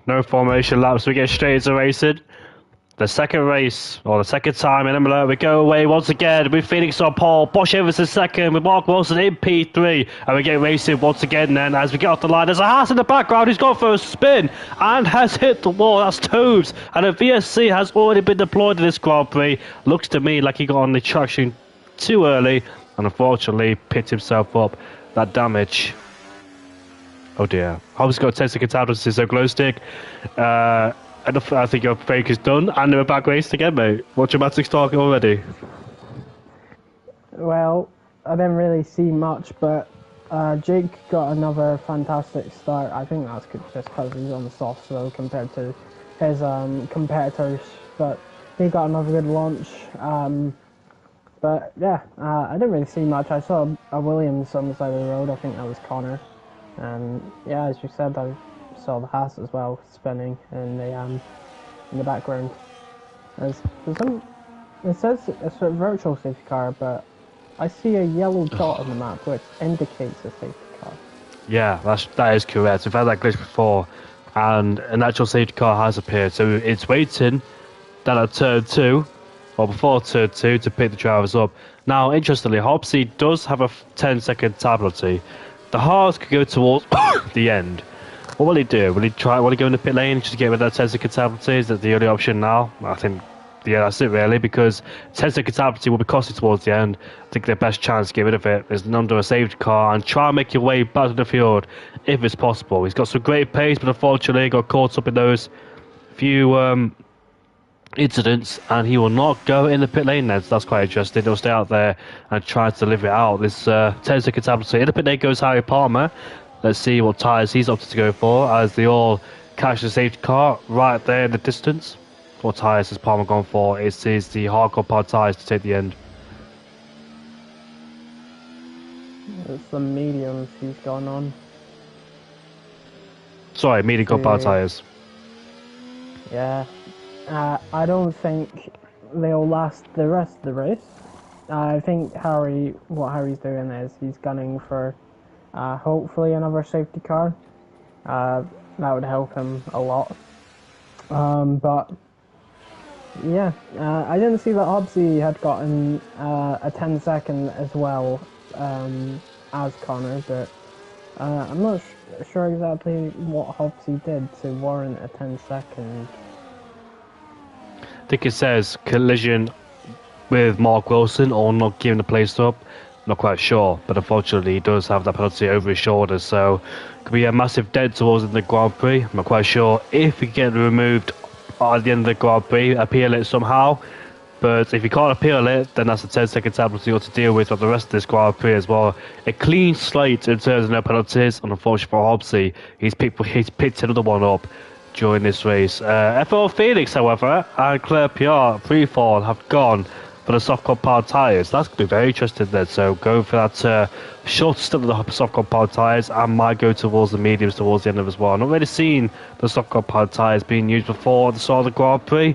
No formation laps. We get straight into racing. The second race, or the second time in Imola, we go away once again with Phoenix on pole, Bosch Everson second, with Mark Wilson in P3, and we get racing once again then as we get off the line. There's a Haas in the background who's gone for a spin and has hit the wall. That's Tobes, and a VSC has already been deployed in this Grand Prix. Looks to me like he got on the traction too early, and unfortunately picked himself up that damage. Oh dear. Hobbs got 10 seconds out of his glow stick. And I think your fake is done, and we're back raced again, mate. What's your Matrix talking already? Well, I didn't really see much, but Jake got another fantastic start. I think that's just because he's on the soft slow compared to his competitors, but he got another good launch. But yeah, I didn't really see much. I saw a Williams on the side of the road. I think that was Connor. And yeah, as you said, I saw the Haas as well spinning in the background. There's some. It says it's a virtual safety car, but I see a yellow dot on the map which indicates a safety car. Yeah, that is correct. We've had that glitch before, and an actual safety car has appeared. So it's waiting down at turn 2, or before turn 2, to pick the drivers up. Now, interestingly, Hobbsy does have a 10-second time penalty. The Haas could go towards the end. What will he do? Will he go in the pit lane just to get rid of that 10-second penalty? Is that the only option now? I think, yeah, that's it really, because 10-second penalty will be costly towards the end. I think the best chance to get rid of it is under a safety car and try and make your way back to the field if it's possible. He's got some great pace, but unfortunately he got caught up in those few incidents, and he will not go in the pit lane then, so that's quite interesting. He'll stay out there and try to live it out. This 10-second penalty. In the pit lane goes Harry Palmer. Let's see what tyres he's opted to go for as they all catch the safety car right there in the distance. What tyres has Palmer gone for? It is the hardcore power tyres to take the end. It's the mediums he's gone on. Sorry, medium power tyres. Yeah. I don't think they'll last the rest of the race. I think what Harry's doing is he's gunning for hopefully another safety car. That would help him a lot. But yeah, I didn't see that Hobbsy had gotten a 10-second as well as Connor, but I'm not sure exactly what Hobbsy did to warrant a 10-second. I think it says collision with Mark Wilson or not giving the place up. Not quite sure, but unfortunately he does have that penalty over his shoulder, so it could be a massive dent towards the Grand Prix. I'm not quite sure if he can get removed at the end of the Grand Prix, appeal it somehow, but if he can't appeal it, then that's a 10-second penalty you got to deal with on the rest of this Grand Prix as well. A clean slate in terms of no penalties, and unfortunately for Hobbsy, he's picked another one up during this race. FO Phoenix, however, and Claire PR Freefall have gone for the soft compound tyres. That's going to be very interesting then. So go for that short stint of the soft compound tyres, and might go towards the mediums towards the end of as well. I've not really seen the soft compound tyres being used before at the start of the Grand Prix,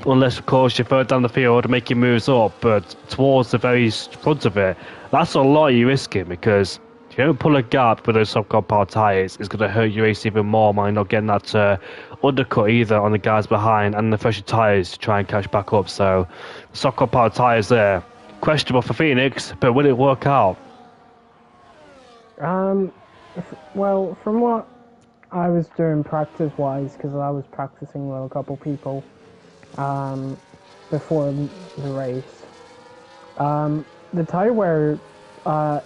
unless of course you're further down the field and making moves up, but towards the very front of it, that's a lot you're risking, because if you don't pull a gap with those soft compound tyres, it's going to hurt your race even more by not getting that undercut either on the guys behind and the fresher tyres to try and catch back up. So the soft compound tyres there, questionable for Phoenix, but will it work out? Well, from what I was doing practice-wise, because I was practicing with a couple people before the race, the tyre wear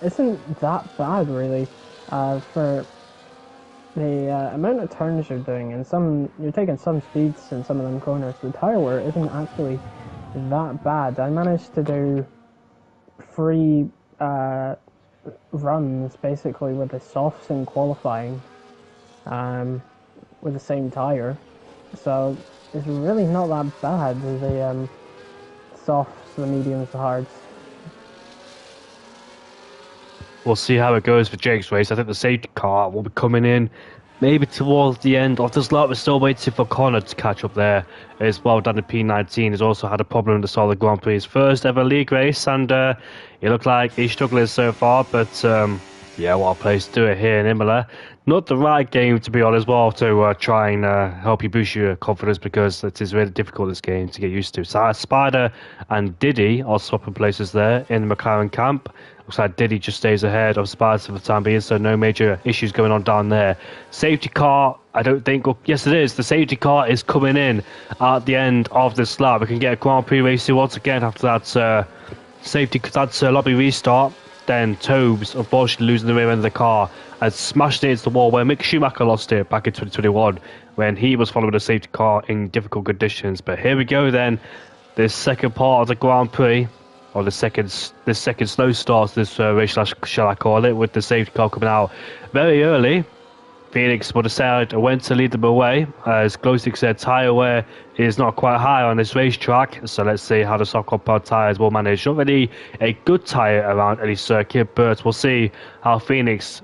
isn't that bad really for the amount of turns you're doing, and you're taking some speeds in some of them corners. The tyre wear isn't actually that bad. I managed to do 3 runs basically with the softs in qualifying with the same tyre, so it's really not that bad. The softs, the mediums, the hards. We'll see how it goes for Jake's race. I think the safety car will be coming in maybe towards the end of this lap. We're still waiting for Connor to catch up there as well. Down to P19, he's also had a problem in the start of the Grand Prix, his first ever league race, and it looked like he's struggling so far, but Yeah, what a place to do it here in Imola. Not the right game, to be honest, well, to try and help you boost your confidence because it is really difficult, this game, to get used to. So Spider and Diddy are swapping places there in the McLaren camp. Looks like Diddy just stays ahead of Spider for the time being, so no major issues going on down there. Safety car, I don't think... Oh, yes, it is. The safety car is coming in at the end of this lap. We can get a Grand Prix race once again after that lobby restart. Then Tobes, unfortunately losing the rear end of the car, and smashed it into the wall where Mick Schumacher lost it back in 2021 when he was following a safety car in difficult conditions. But here we go then, this second part of the Grand Prix, or this second slow start, this race, shall I call it, with the safety car coming out very early. Phoenix will decide when to lead them away. As Glowstick said, tyre wear is not quite high on this racetrack, so let's see how the soft compound tyres will manage. Not really a good tyre around any circuit, but we'll see how Phoenix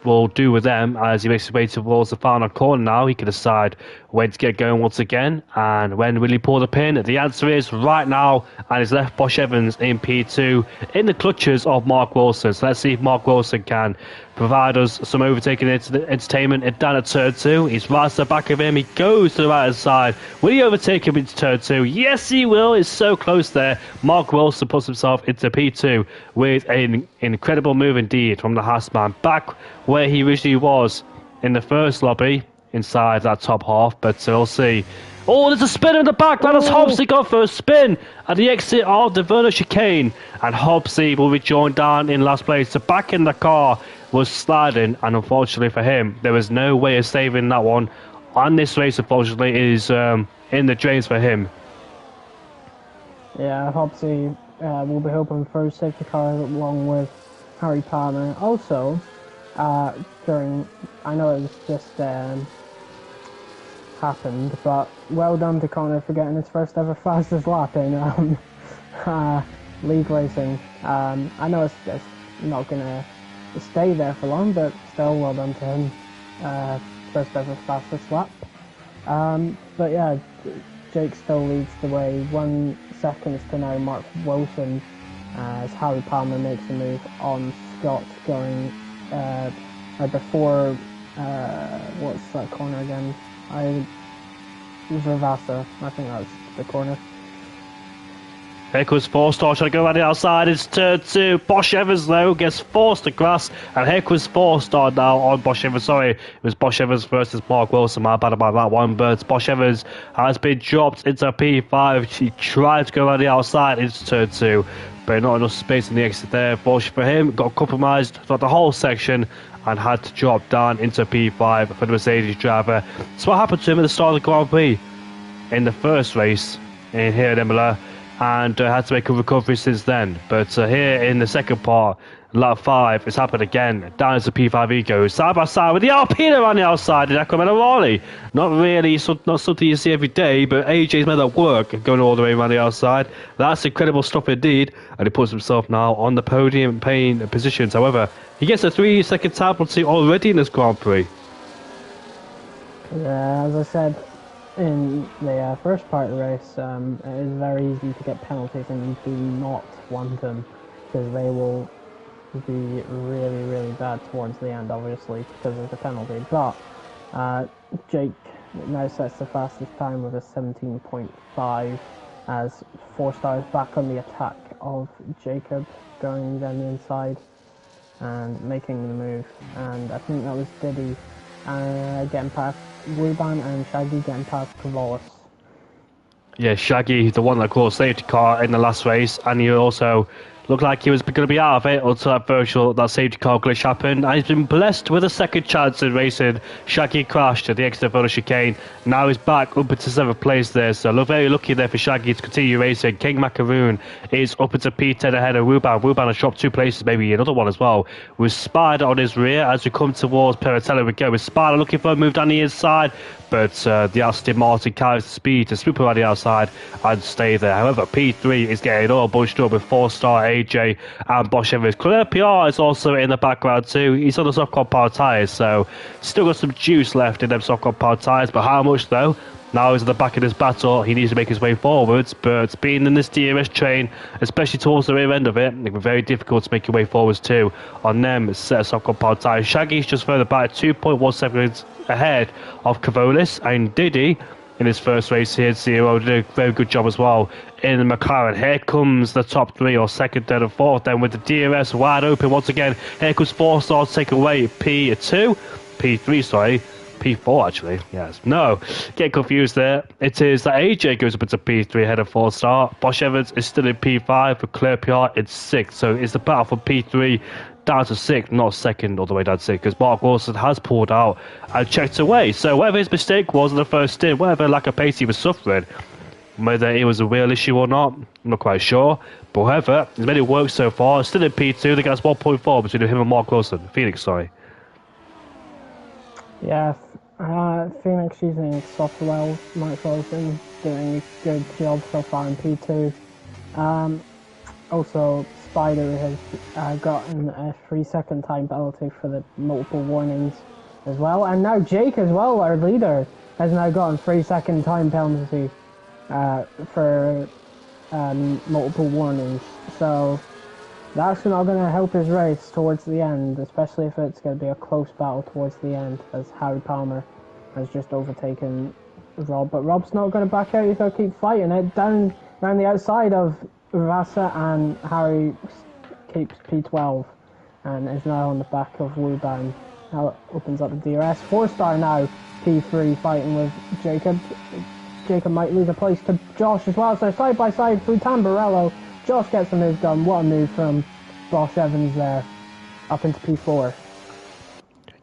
will do with them as he makes his way towards the final corner now. He can decide when to get going once again, and when will he pull the pin? The answer is right now, and he's left Bosch Evans in P2 in the clutches of Mark Wilson. So let's see if Mark Wilson can provide us some overtaking entertainment. And down at turn 2, he's right to the back of him. He goes to the right hand side. Will he overtake him into turn 2? Yes, he will. It's so close there. Mark Wilson puts himself into P2 with an incredible move indeed from the Haasman, back where he originally was in the first lobby inside that top half. But we'll see. Oh, there's a spinner in the back. That is Hobbsy gone for a spin at the exit of the Werner chicane. And Hobbsy will be joined down in last place. The back in the car was sliding, and unfortunately for him, there was no way of saving that one. And this race, unfortunately, is in the drains for him. Yeah, Hobbsy will be hoping for a safety car along with Harry Palmer. Also, I know it was just happened, but well done to Connor for getting his first ever fastest lap in league racing. I know it's not going to stay there for long, but still well done to him. First ever fastest lap. But yeah, Jake still leads the way. 1 second to now Mark Wilson as Harry Palmer makes a move on Scott going before what's that corner again? Vervassa, I think that's the corner. Here comes Forstar trying to go around the outside. It's turn 2. Bosch Evans, though, gets forced across. And here comes Forstar now on Bosch Evans. Sorry, it was Bosch Evans versus Mark Wilson. My bad about that one. But Bosch Evans has been dropped into P5. She tried to go around the outside into turn 2. But not enough space in the exit there. Fortunately for him, got compromised throughout the whole section and had to drop down into P5 for the Mercedes driver. That's what happened to him at the start of the Grand Prix in the first race in here at Imola, and had to make a recovery since then. But here in the second part, lap 5, it's happened again. Down into P5 he goes, side by side with the Alpine on the outside in Aquamena Raleigh. Not really, not something you see every day, but AJ's made that work, going all the way around the outside. That's incredible stuff indeed, and he puts himself now on the podium paying positions. However, he gets a 3-second time penalty already in this Grand Prix. Yeah, as I said in the first part of the race, it is very easy to get penalties, and you do not want them because they will be really, really bad towards the end, obviously, because of the penalty. But Jake now sets the fastest time with a 17.5 as 4 stars back on the attack of Jacob, going down the inside and making the move. And I think that was Diddy getting past Ruban and Shaggy getting past Kavalis. Yeah, Shaggy, the one that caused safety car in the last race, and he also looked like he was going to be out of it until that safety car glitch happened. And he's been blessed with a second chance in racing. Shaggy crashed at the exit of the chicane. Now he's back up into 7th place there, so very lucky there for Shaggy to continue racing. King Macaroon is up into P10 ahead of Ruban. Ruban has dropped 2 places, maybe another one as well. With Spider on his rear as we come towards Perrotella. We go with Spider looking for a move down the inside, but the Aston Martin carries the speed to swoop around the outside and stay there. However, P3 is getting all bunched up with 4-star AJ and Bosch Evans. Claire PR is also in the background too. He's on the soft compound tyres, so still got some juice left in them soft compound tyres, but how much though? Now he's at the back of this battle. He needs to make his way forwards, but being in this DRS train, especially towards the rear end of it, it can be very difficult to make your way forwards too. On them, set of soft power tyres. Shaggy's just further back, 2.1 seconds ahead of Cavolis, and Diddy in his first race here at Zero did a very good job as well in the McLaren. Here comes the top three, or second, third and fourth, then with the DRS wide open once again. Here comes 4 stars to take away P2, P3 sorry, P4 actually, yes, no, get confused there. It is that AJ goes up into P3 ahead of 4 star. Bosch Evans is still in P5 for Claire PR in 6th, so it's the battle for P3 down to 6th, not second all the way down to 6th, because Mark Wilson has pulled out and checked away. So whatever his mistake was in the first stint, whatever lack of pace he was suffering, whether it was a real issue or not, I'm not quite sure. But however, he's made it work so far. Still in P2, they got 1.4 between him and Mark Wilson. Phoenix, sorry. Yeah, Phoenix using software, Mark Wilson doing a good job so far in P2. Also, Spider has gotten a 3-second time penalty for the multiple warnings as well. And now Jake as well, our leader, has now gotten 3-second time penalty for multiple warnings. So that's not going to help his race towards the end, especially if it's going to be a close battle towards the end, as Harry Palmer has just overtaken Rob. But Rob's not going to back out, he's going to keep fighting it down around the outside of Vasa, and Harry keeps P12 and is now on the back of Wuban. Now it opens up the DRS. 4-star now, P3 fighting with Jacob. Jacob might lose a place to Josh as well, so side by side through Tamburello. Josh gets the move done. What a move from Bosch Evans there, up into P4.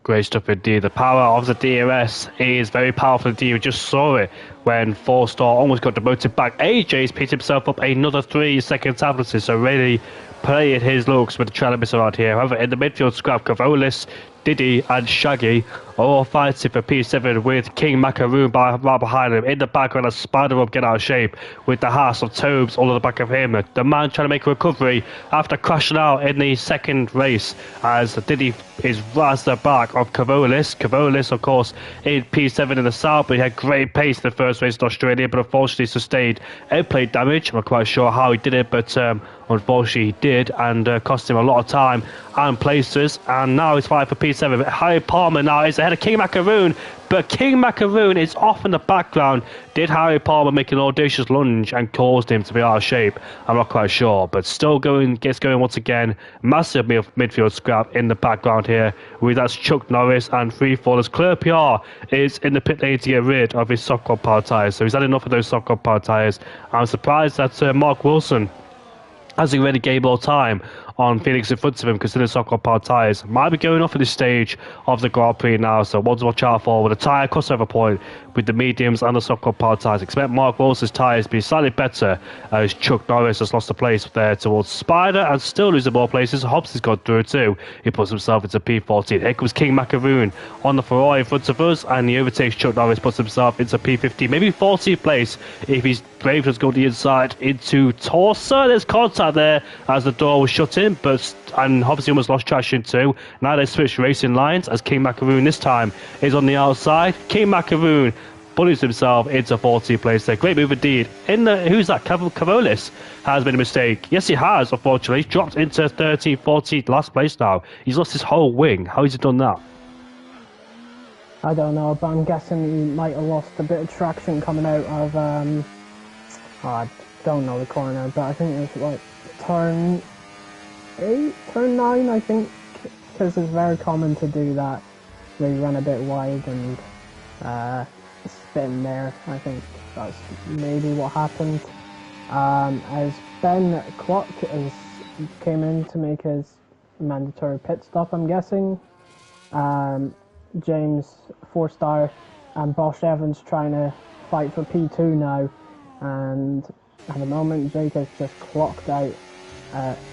Great stuff indeed. The power of the DRS is very powerful indeed. We just saw it when 4-star almost got demoted back. AJ's picked himself up another 3-second penalty, so really playing his looks with the trying to miss around here. However, in the midfield scrap, Cavolis, Diddy and Shaggy are all fighting for P7 with King Macaroon right behind him. In the background, a Spider up getting out of shape with the House of Tobes all at the back of him. The man trying to make a recovery after crashing out in the second race, as Diddy is right at the back of Cavolis. Cavolis, of course, in P7 in the south, but he had great pace in the first race in Australia, but unfortunately sustained end plate damage. I'm not quite sure how he did it, but unfortunately he did, and cost him a lot of time and places, and now he's fighting for P7. But Harry Palmer now is ahead of King Macaroon, but King Macaroon is off in the background. Did Harry Palmer make an audacious lunge and caused him to be out of shape? I'm not quite sure, but still gets going once again. Massive midfield scrap in the background here, with that's Chuck Norris and free fallers. Claire PR is in the pit lane to get rid of his soft power tyres, so he's had enough of those soft power tyres. I'm surprised that Mark Wilson hasn't really gained more time on Phoenix in front of him, considering soft power tyres might be going off at this stage of the Grand Prix now, so one to watch out for with a tyre crossover point with the mediums and the soft power tyres. Expect Mark Wilson's tyres to be slightly better, as Chuck Norris has lost a place there towards Spider and still losing more places. Hobbs has gone through too. He puts himself into P14. Here comes King Macaroon on the Ferrari in front of us, and he overtakes Chuck Norris, puts himself into P15, maybe 14th place if he's brave to go the inside into Torsa. There's contact there as the door was shut in, and obviously almost lost traction too. Now they switch racing lines as King Macaroon this time is on the outside. King Macaroon bullies himself into 14th place there. Great move indeed. Who's that? Cavolis has made a mistake. Yes, he has, unfortunately. He's dropped into 13th, 14th, last place now. He's lost his whole wing. How has he done that? I don't know, but I'm guessing he might have lost a bit of traction coming out of, I don't know the corner, but I think it was like turn 9, I think, because it's very common to do that. They run a bit wide and spin there. I think that's maybe what happened. As Ben Klock came in to make his mandatory pit stop, I'm guessing. James 4-star and Bosch Evans trying to fight for P2 now, and at the moment Jake has just clocked out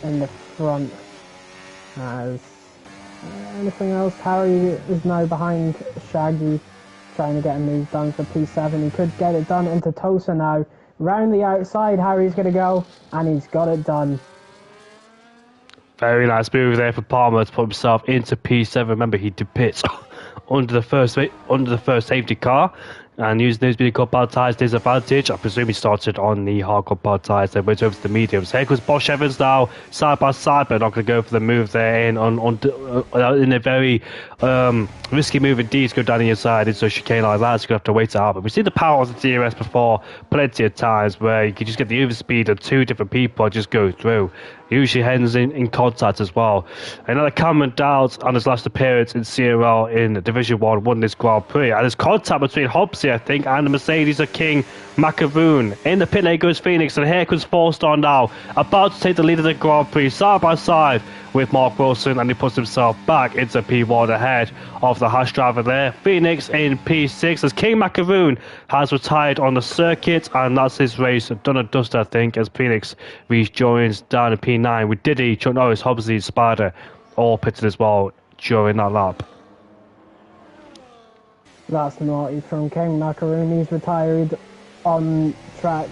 in the front. As anything else, Harry is now behind Shaggy trying to get a move done for P7. He could get it done into Tosa now. Round the outside Harry's going to go, and he's got it done. Very nice move there for Palmer to put himself into P7. Remember, he did pits under the first safety car. and using those medium compound tyres to his advantage. I presume he started on the hard compound tyres, then went over to the mediums. Here goes Bosch Evans now, side by side, but not going to go for the move there in in a very risky move indeed to go down the inside into a chicane like that. So you're going to have to wait it out. But we've seen the power of the DRS before plenty of times where you can just get the overspeed of two different people and just go through. Usually ends in contact as well. Another Cameron Dowd on his last appearance in CRL in Division 1 won this Grand Prix. And there's contact between Hobbsy, I think, and the Mercedes of King McAvoon. In the pit lane goes Phoenix, and here comes 4-star now, about to take the lead of the Grand Prix side by side with Mark Wilson, and he puts himself back into P1 ahead of the Haas driver there. Phoenix in P6 as King McAvoon has retired on the circuit, and that's his race done and dusted, I think, as Phoenix rejoins down in P9 with Diddy, Chuck Norris, Hobbsy, Spider all pitted as well during that lap. That's naughty from King McAroon. He's retired on track,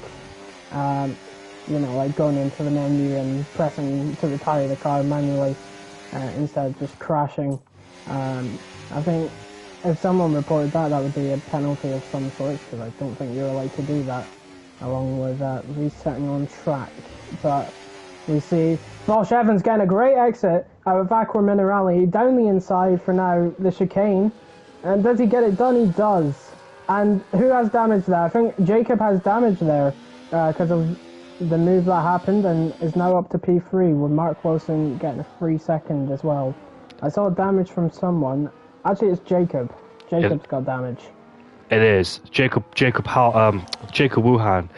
like going into the menu and pressing to retire the car manually instead of just crashing. I think if someone reported that, that would be a penalty of some sort, because I don't think you're allowed to do that, along with resetting on track. But we see Bosch Evans getting a great exit out of Aqua Minerale down the inside for now, the chicane. And does he get it done? He does. And who has damage there? I think Jacob has damage there because of the move that happened, and is now up to P3 with Mark Wilson getting a free second as well. I saw damage from someone. Actually, it's Jacob. Jacob's got damage. It is. Jacob Wuhan.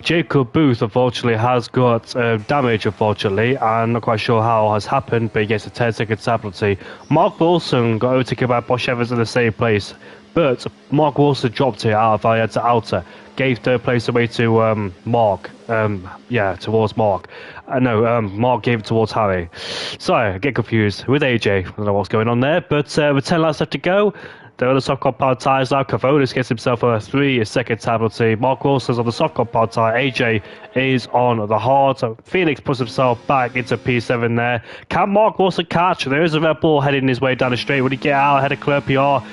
Jacob Booth, unfortunately, has got damage, unfortunately. I'm not quite sure how it has happened, but he gets a 10-second penalty. Mark Wilson got overtaken by Bosch Evans in the same place, but Mark Wilson dropped it out of Valletta to Alta, gave third place away to Mark. Towards Mark. Mark gave it towards Harry. Sorry, I get confused with AJ. I don't know what's going on there, but with 10 laps left to go, they're on the soft compound tyres now. Cavonis gets himself a 3-second penalty. Mark Wilson's on the soft compound tyre. AJ is on the hard. So Phoenix puts himself back into P7 there. Can Mark Wilson catch? There is a Red Bull heading his way down the straight. Would he get out ahead of Claire PR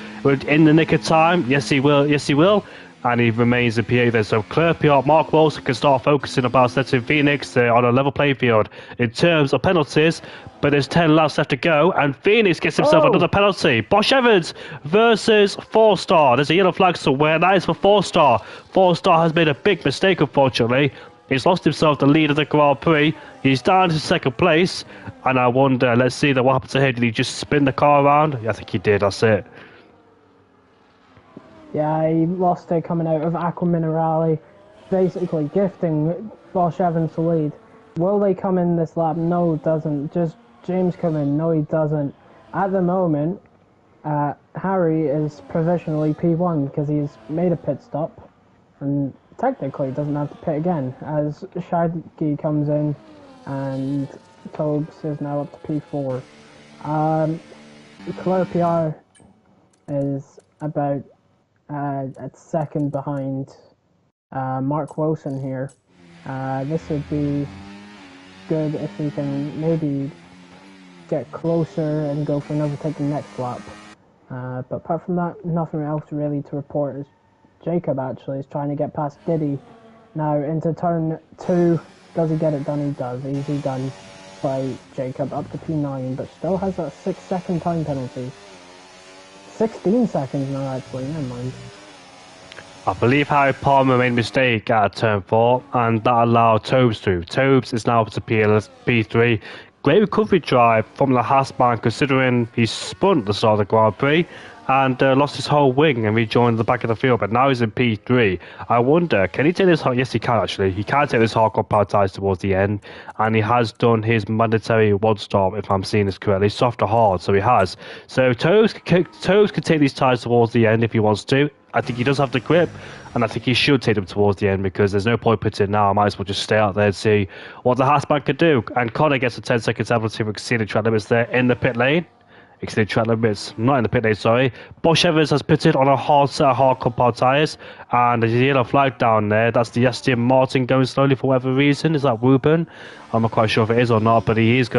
in the nick of time? Yes, he will. Yes, he will. And he remains in P8 there. So Claire PR, Mark Wilson can start focusing about setting Phoenix on a level playing field in terms of penalties. But there's 10 laps left to go, and Phoenix gets himself another penalty. Bosch Evans versus 4-star. There's a yellow flag somewhere. That is for 4-star. 4-star has made a big mistake, unfortunately. He's lost himself the lead of the Grand Prix. He's down to second place. And I wonder, let's see what happened to him. Did he just spin the car around? Yeah, I think he did. That's it. Yeah, he lost it coming out of Aqua Minerale, basically gifting Bosch Evans the lead. Will they come in this lap? No, it doesn't. Just James come in? No, he doesn't. At the moment, Harry is provisionally P1 because he's made a pit stop and technically doesn't have to pit again, as Shaggy comes in and Tobes is now up to P4. Claire PR is about at second behind Mark Wilson here. This would be good if he can maybe get closer and go for another take the next lap. But apart from that, nothing else really to report. As Jacob actually is trying to get past Diddy now into turn 2. Does he get it done? He does. Easy done by Jacob up to P9, but still has that 6-second time penalty. 16 seconds now, actually, never mind. I believe Harry Palmer made a mistake at turn 4, and that allowed Tobes through. Tobes is now up to P3. Great recovery drive from the Haas man, considering he spun at the start of the Grand Prix and lost his whole wing and rejoined the back of the field, but now he's in P3. I wonder, can he take this? Yes, he can actually. He can take this hardcore power ties towards the end, and he has done his mandatory 1-star, if I'm seeing this correctly, soft or hard, so he has. So Tobes can take these ties towards the end if he wants to. I think he does have the grip, and I think he should take them towards the end because there's no point putting now. I might as well just stay out there and see what the Haasman can do. And Connor gets a 10-second penalty for exceeding track limits there in the pit lane. Exceeding track limits, not in the pit lane, sorry. Bosch Evans has pitted on a hard set of hard compound tyres, and there's a yellow flag down there. That's the Aston Martin going slowly for whatever reason. Is that Ruben? I'm not quite sure if it is or not, but he was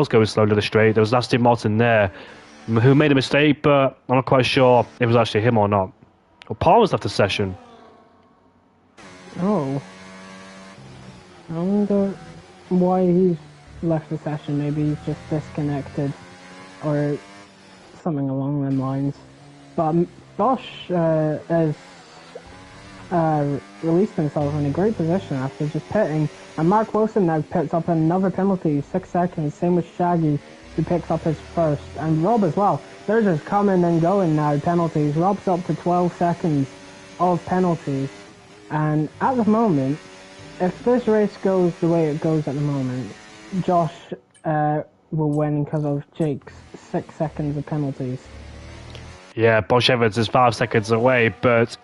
going slowly to the straight. There was an Aston Martin there who made a mistake, but I'm not quite sure if it was actually him or not. Well, Palmer's left the session. Oh. I wonder why he's left the session. Maybe he's just disconnected or something along them lines. But Bosch has released himself in a great position after just pitting. And Mark Wilson now picks up another penalty, 6 seconds, same with Shaggy, who picks up his first. And Rob as well. They're just coming and going now, penalties. Rob's up to 12 seconds of penalties. And at the moment, if this race goes the way it goes at the moment, Josh will win because of Jake's 6 seconds of penalties. Yeah, Bosch Evans is 5 seconds away, but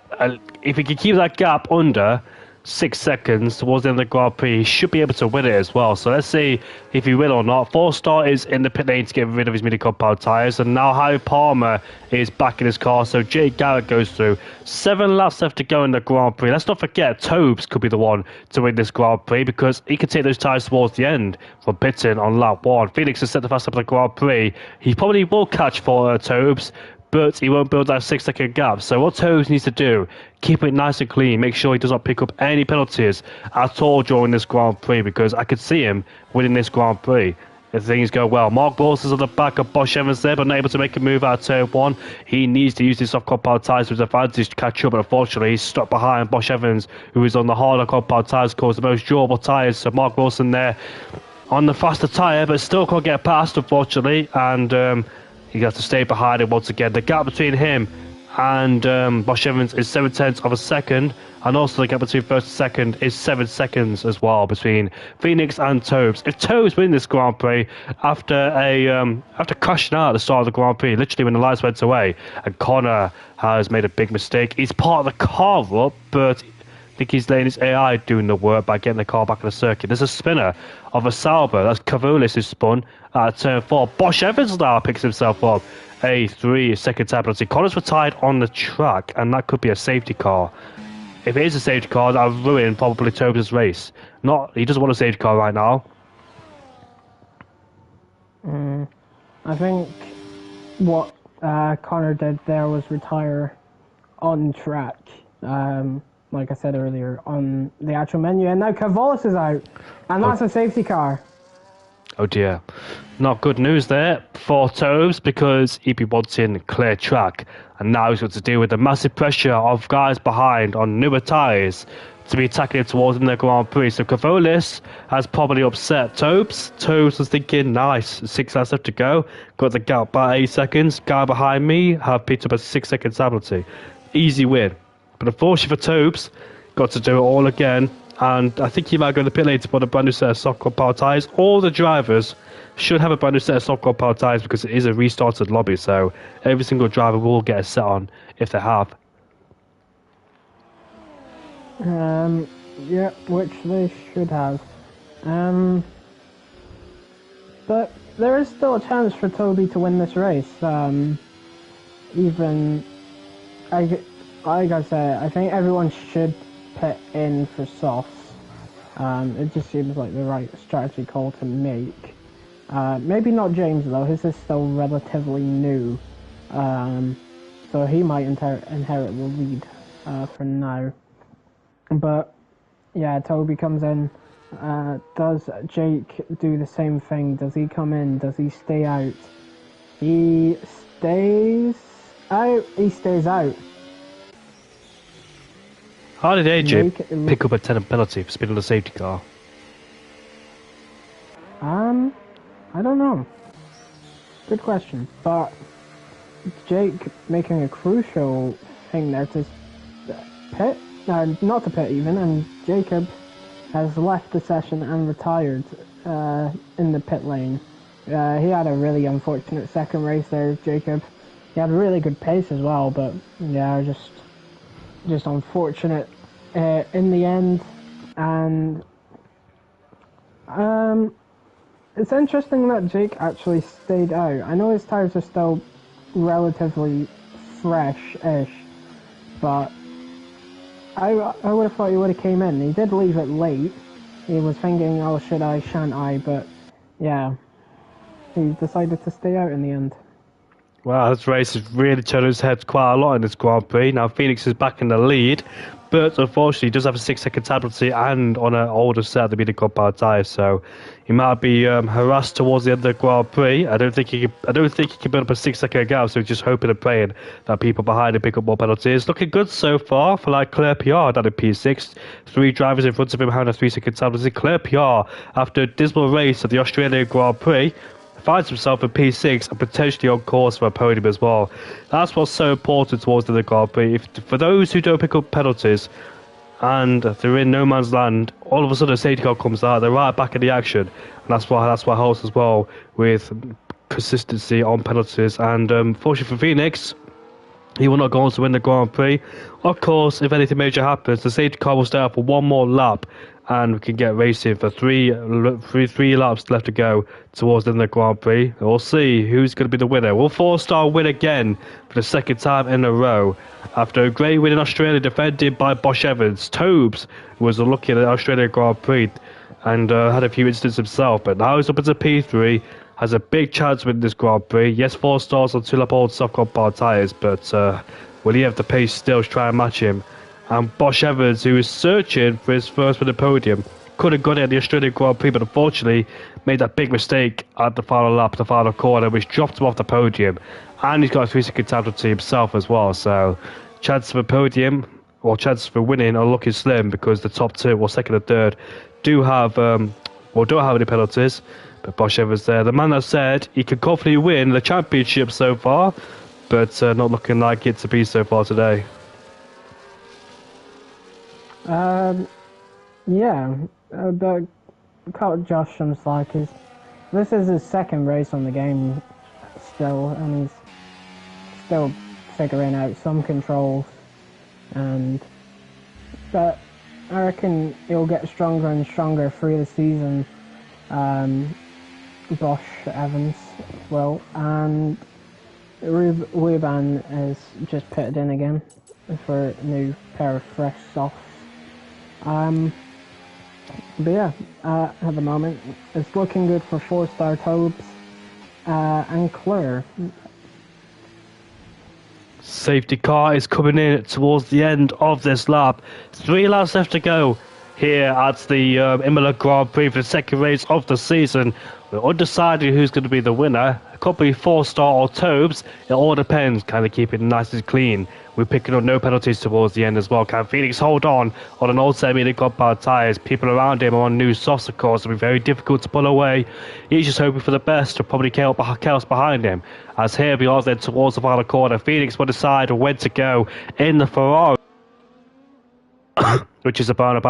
if he can keep that gap under 6 seconds towards the end of the Grand Prix, he should be able to win it as well. So let's see if he will or not. Forster is in the pit lane to get rid of his mini compound tyres, and now Harry Palmer is back in his car, so Jake Garrett goes through. 7 laps left to go in the Grand Prix. Let's not forget, Tobes could be the one to win this Grand Prix because he could take those tyres towards the end from pitting on lap 1. Phoenix has set the fast up in the Grand Prix. He probably will catch for Tobes, but he won't build that 6 second gap. So what Toes needs to do, keep it nice and clean, make sure he does not pick up any penalties at all during this Grand Prix, because I could see him winning this Grand Prix if things go well. Mark Wilson's on the back of Bosch Evans there, but not able to make a move out of turn 1. He needs to use his soft compound tyres to his advantage to catch up, but unfortunately he's stuck behind Bosch Evans, who is on the harder compound tyres, cause the most durable tyres. So Mark Wilson there on the faster tyre, but still can't get past, unfortunately, and he has to stay behind him once again. The gap between him and Bosch Evans is 7/10 of a second, and also the gap between first and second is 7 seconds as well between Phoenix and Tobes. If Tobes win this Grand Prix after crashing out at the start of the Grand Prix, literally when the lights went away, and Connor has made a big mistake. He's part of the car up, but I think he's letting his AI doing the work by getting the car back on the circuit. There's a spinner of a Sauber. That's Cavolis who spun at turn 4. Bosch Evans now picks himself up a 3 second time penalty. Connor's retired on the track, and that could be a safety car. If it is a safety car, that would ruin probably Tobes' race. He doesn't want a safety car right now. I think what Connor did there was retire on track. Like I said earlier, on the actual menu, and now Cavolis is out, and that's a safety car. Oh dear. Not good news there for Tobes, because he'd be wanting clear track, and now he's got to deal with the massive pressure of guys behind on newer tyres to be attacking towards the Grand Prix. So Cavolis has probably upset Tobes. Tobes was thinking, nice, 6 laps left to go, got the gap by 8 seconds, guy behind me have picked up a 6 second penalty. Easy win. But unfortunately for Tobes, got to do it all again, and I think he might go to the pit lane to put a brand new set of soft compound tyres. All the drivers should have a brand new set of soft compound tyres because it is a restarted lobby, so every single driver will get a set on if they have. Yeah, which they should have. But there is still a chance for Toby to win this race. Even like I said, I think everyone should pit in for softs. It just seems like the right strategy call to make. Maybe not James though, his is still relatively new. So he might inherit the lead for now. But yeah, Toby comes in. Does Jake do the same thing? Does he come in? Does he stay out? He stays out. He stays out. How did AJ pick up a 10 penalty for speeding the safety car? I don't know. Good question. But Jake making a crucial thing there to pit, not to pit even, and Jacob has left the session and retired in the pit lane. He had a really unfortunate second race there, Jacob. He had really good pace as well, but yeah, just unfortunate in the end. And it's interesting that Jake actually stayed out. I know his tyres are still relatively fresh-ish, but I would have thought he would have came in. He did leave it late. He was thinking, oh, should I, shan't I? But yeah, he decided to stay out in the end. Wow, this race has really turned its head quite a lot in this Grand Prix. Now, Phoenix is back in the lead, but unfortunately, he does have a 6-second penalty and on an older set, the medium compound tyre, so he might be harassed towards the end of the Grand Prix. I don't think he can build up a 6-second gap, so he's just hoping and praying that people behind him pick up more penalties. Looking good so far for like Claire PR down in P6. 3 drivers in front of him having a 3-second penalty. Claire PR, after a dismal race at the Australian Grand Prix, finds himself in P6 and potentially on course for a podium as well. That's what's so important towards the Grand Prix. For those who don't pick up penalties and they're in no man's land, all of a sudden a safety car comes out, they're right back in the action. And that's why helps as well with consistency on penalties. And fortunately for Phoenix, he will not go on to win the Grand Prix. Of course, if anything major happens, the safety car will stay up for one more lap and we can get racing for three laps left to go towards the end of the Grand Prix. We'll see who's going to be the winner. Will 4-star win again for the second time in a row? After a great win in Australia defended by Bosch Evans, Tobes was looking at the Australian Grand Prix and had a few incidents himself, but now he's up into P3, has a big chance with this Grand Prix. Yes, 4 stars on 2-lap old soft compound tyres, but will he have the pace still to try and match him? And Bosch Evans, who is searching for his first win at the podium, could have got it at the Australian Grand Prix, but unfortunately made that big mistake at the final lap, the final corner, which dropped him off the podium. And he's got a 3-second penalty to himself as well, so chances for podium, or chances for winning, are looking slim because the top 2, or second and third, don't have any penalties. But Bosch Evans there, the man that said he could confidently win the championship so far, but not looking like it to be so far today. Yeah, but cut Josh some slack. This is his second race on the game still, and he's still figuring out some controls. But I reckon he'll get stronger and stronger through the season. Bosch Evans will, and Ruben is just pitted in again for a new pair of fresh softs. But yeah, at the moment, it's looking good for 4-star Tobes and Claire. Safety car is coming in towards the end of this lap. 3 laps left to go here at the Imola Grand Prix for the second race of the season. We're undecided who's going to be the winner. It could be 4-star or Tobes. It all depends. Can they keep it nice and clean? We're picking up no penalties towards the end as well. Can Phoenix hold on an old semi compound tyres? People around him are on new softs, of course. It'll be very difficult to pull away. He's just hoping for the best to probably chaos behind him. As here we are then towards the final corner. Phoenix will decide when to go in the Ferrari, which is about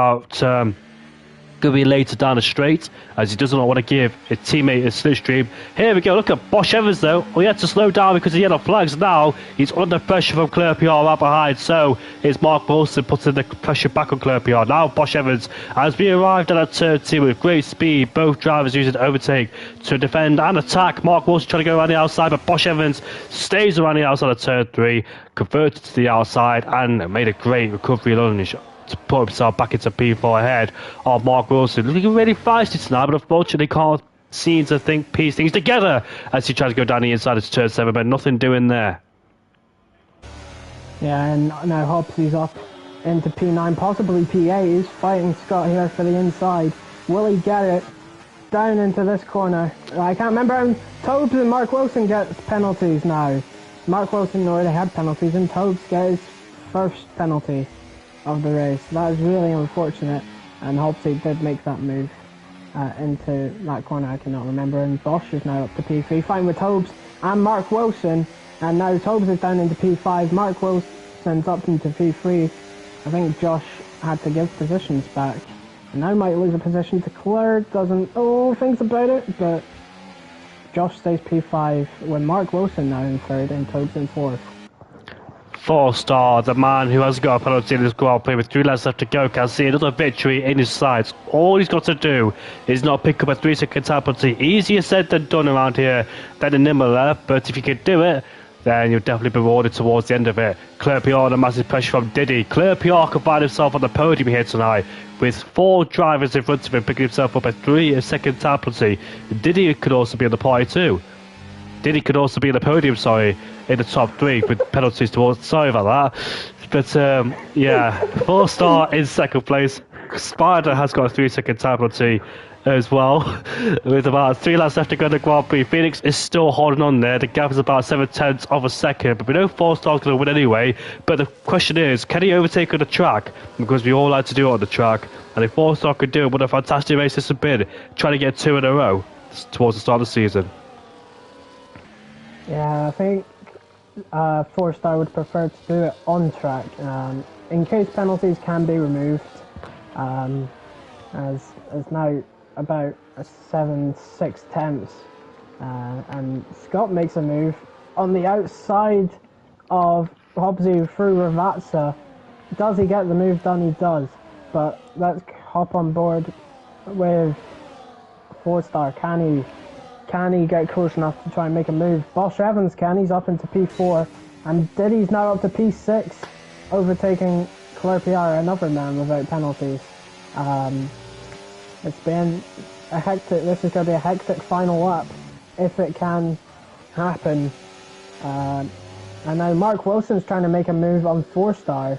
going to be later down the straight, as he does not want to give his teammate a slipstream. Here we go, look at Bosch Evans though. He had to slow down because of yellow flags. Now he's under pressure from Claire PR right behind, so it's Mark Wilson putting the pressure back on Claire PR. Now Bosch Evans, as we arrived at turn 2 with great speed, both drivers using overtake to defend and attack. Mark Wilson trying to go around the outside, but Bosch Evans stays around the outside of turn 3, converted to the outside and made a great recovery lunge to put himself back into P4 ahead of Mark Wilson. Looking really feisty tonight, but unfortunately can't seem to piece things together as he tries to go down the inside of turn 7, but nothing doing there. Yeah, and now Hobbs up into P9, possibly P8. He's fighting Scott here for the inside. Will he get it down into this corner? I can't remember. Tobes and Mark Wilson get penalties now. Mark Wilson already had penalties, and Tobes gets his first penalty of the race. That is really unfortunate, and Hobbs did make that move into that corner. I cannot remember, and Bosch is now up to P3, fighting with Tobes and Mark Wilson, and now Tobes is down into P5, Mark Wilson's up into P3. I think Josh had to give positions back, and now might lose a position to Claire. Doesn't thinks about it, but Josh stays P5 with Mark Wilson now in 3rd and Tobes in 4th. 4-star, the man who has got a penalty in this Grand Prix with 3 laps left to go, can see another victory in his sights. All he's got to do is not pick up a 3-second penalty. Easier said than done around here than in Imola, but if you can do it, then you'll definitely be rewarded towards the end of it. Claire PR under massive pressure from Diddy. Claire PR can find himself on the podium here tonight with 4 drivers in front of him, picking himself up a 3-second penalty. Diddy could also be on the party too. Diddy could also be in the podium, in the top 3 with penalties towards. Sorry about that. But yeah, 4-star in second place. Spider has got a 3-second time penalty as well. With about 3 laps left to go in the Grand Prix, Phoenix is still holding on there. The gap is about 7/10 of a second, but we know 4-star's going to win anyway. But the question is, can he overtake on the track? Because we all like to do it on the track. And if 4-star could do it, what a fantastic race this has been. Trying to get 2 in a row towards the start of the season. Yeah, I think 4-star would prefer to do it on track, in case penalties can be removed. As now about a 7/6, and Scott makes a move on the outside of Hobbsy through Ravazza. Does he get the move done? He does. But let's hop on board with 4-star. Can he get close enough to try and make a move? Bosch Evans can. He's up into P4, and Diddy's now up to P6, overtaking Claire Pierre, another man without penalties. It's been a hectic. This is going to be a hectic final lap if it can happen. And now Mark Wilson's trying to make a move on 4-star.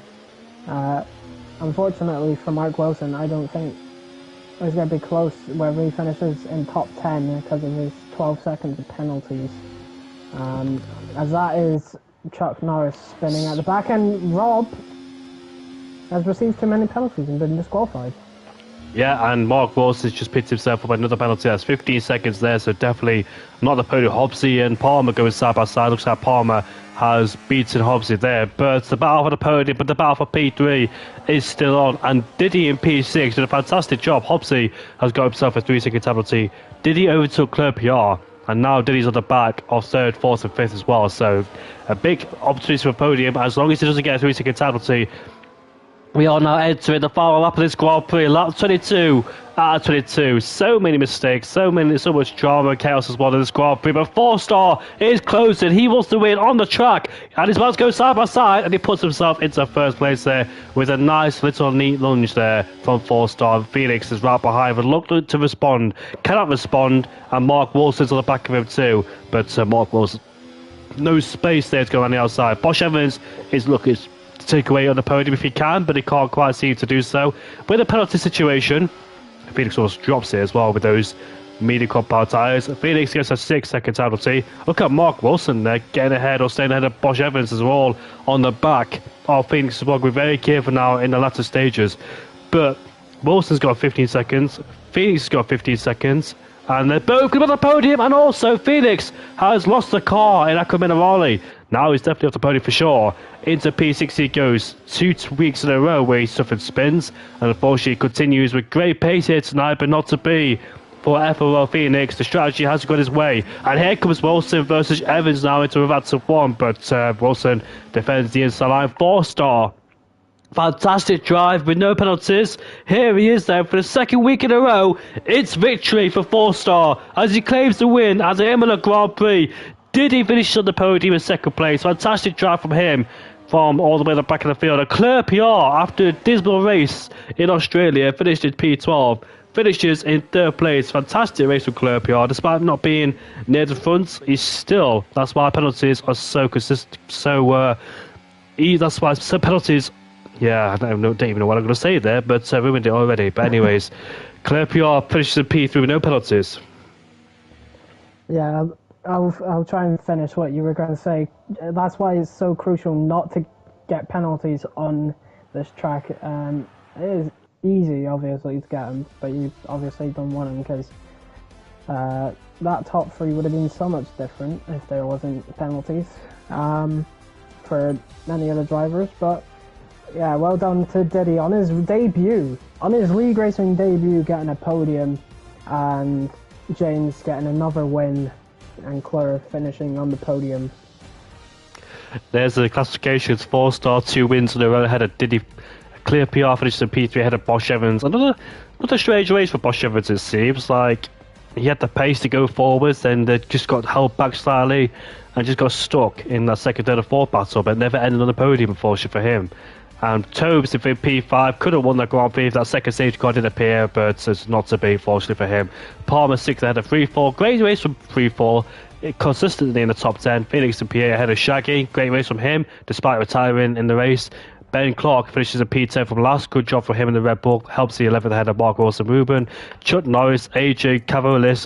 Unfortunately for Mark Wilson, I don't think it's going to be close whether he finishes in top 10 because of his 12 seconds of penalties. As that is Chuck Norris spinning at the back, and Rob has received too many penalties and been disqualified. Yeah, and Mark Wilson's just picked himself up another penalty. That's 15 seconds there, so definitely not the podium. Hobbsy and Palmer going side by side. Looks like Palmer has beaten Hobbsy there, but the battle for the podium, but the battle for P3 is still on. And Diddy in P6 did a fantastic job. Hobbsy has got himself a 3-second penalty. Diddy overtook Claire PR, and now Diddy's on the back of 3rd, 4th, and 5th as well. So a big opportunity for a podium. As long as he doesn't get a 3-second penalty, we are now entering the final lap of this Grand Prix, lap 22 out of 22. So many mistakes, so much drama and chaos as well in this Grand Prix. But 4-star is closing. He wants to win on the track, and he's about to go side by side, and he puts himself into 1st place there with a nice little neat lunge there from 4-star. Phoenix is right behind, but looked to respond, cannot respond, and Mark Wilson's on the back of him too. But Mark Wilson, no space there to go on the outside. Bosch Evans is looking to take away on the podium if he can, but he can't quite seem to do so. With a penalty situation, Phoenix almost drops it as well with those medium compound tyres. Phoenix gets a 6-second penalty. Look at Mark Wilson there getting ahead or staying ahead of Bosch Evans as well on the back of Phoenix as well. We're very careful now in the latter stages. But Wilson's got 15 seconds. Phoenix has got 15 seconds. And they're both on the podium, and also Phoenix has lost the car in Acqua Minerale. Now he's definitely off the podium for sure. Into P6 he goes, 2 weeks in a row where he suffered spins, and unfortunately continues with great pace here tonight, but not to be for FOL Phoenix. The strategy has gone his way, and here comes Wilson versus Evans now into Ravazza 1, but Wilson defends the inside line. 4-star. Fantastic drive with no penalties. Here he is there for the 2nd week in a row. It's victory for 4-star as he claims the win at the Imola Grand Prix. Did he finish on the podium in 2nd place? Fantastic drive from him from all the way to the back of the field. And Claire PR, after a dismal race in Australia, finished in P12. Finishes in 3rd place. Fantastic race from Claire PR. Despite not being near the front, he's still, that's why penalties are so consistent. That's why penalties. Yeah, I don't even know what I'm going to say there, but ruined it already. But anyways, Claire PR finishes in P3 with no penalties. Yeah, I'll try and finish what you were going to say. That's why it's so crucial not to get penalties on this track. It is easy, obviously, to get them, but you obviously don't want them because that top 3 would have been so much different if there wasn't penalties for many other drivers. But yeah, well done to Diddy on his debut, on his league racing debut, getting a podium, and James getting another win, and Claire finishing on the podium. There's the classifications: 4-star, 2 wins in a row ahead of Diddy. Clear PR finished in P3 ahead of Bosch Evans. Another strange race for Bosch Evans, it seems. Like, he had the pace to go forwards, then they just got held back slightly and just got stuck in that 2nd, 3rd, and 4th battle, but never ended on the podium, unfortunately for him. And Tobes in P5 could have won the Grand Prix if that 2nd stage car didn't appear, but it's not to be, fortunately for him. Palmer 6th ahead of Freefall. Great race from Freefall. consistently in the top 10. Phoenix and Pierre ahead of Shaggy. Great race from him, despite retiring in the race. Ben Clark finishes a P10 from last. Good job for him in the Red Bull. Helps the 11th ahead of Mark Wilson Ruben. Chuck Norris, AJ Cavalis,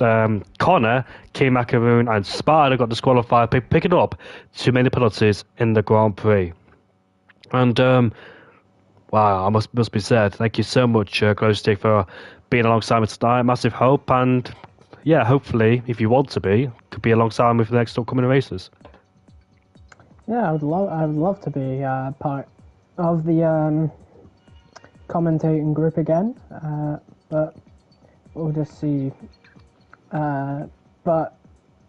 Connor, K. Macaroon, and Spider got disqualified, picking up too many penalties in the Grand Prix. And, wow, I must be said, thank you so much, Glowstick, for being alongside me tonight. Massive hope, and yeah, hopefully, if you want to be, could be alongside me for the next upcoming races. Yeah, I would love to be part of the commentating group again, but we'll just see. But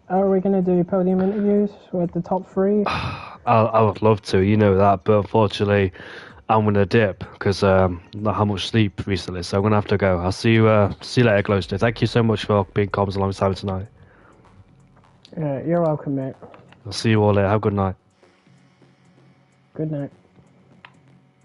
are we going to do podium interviews with the top three? I would love to, you know that, but unfortunately, I'm going to dip because not had much sleep recently, so I'm going to have to go. I'll see you later, Glowstick. Thank you so much for being comms alongside me tonight. You're welcome, mate. I'll see you all later. Have a good night. Good night.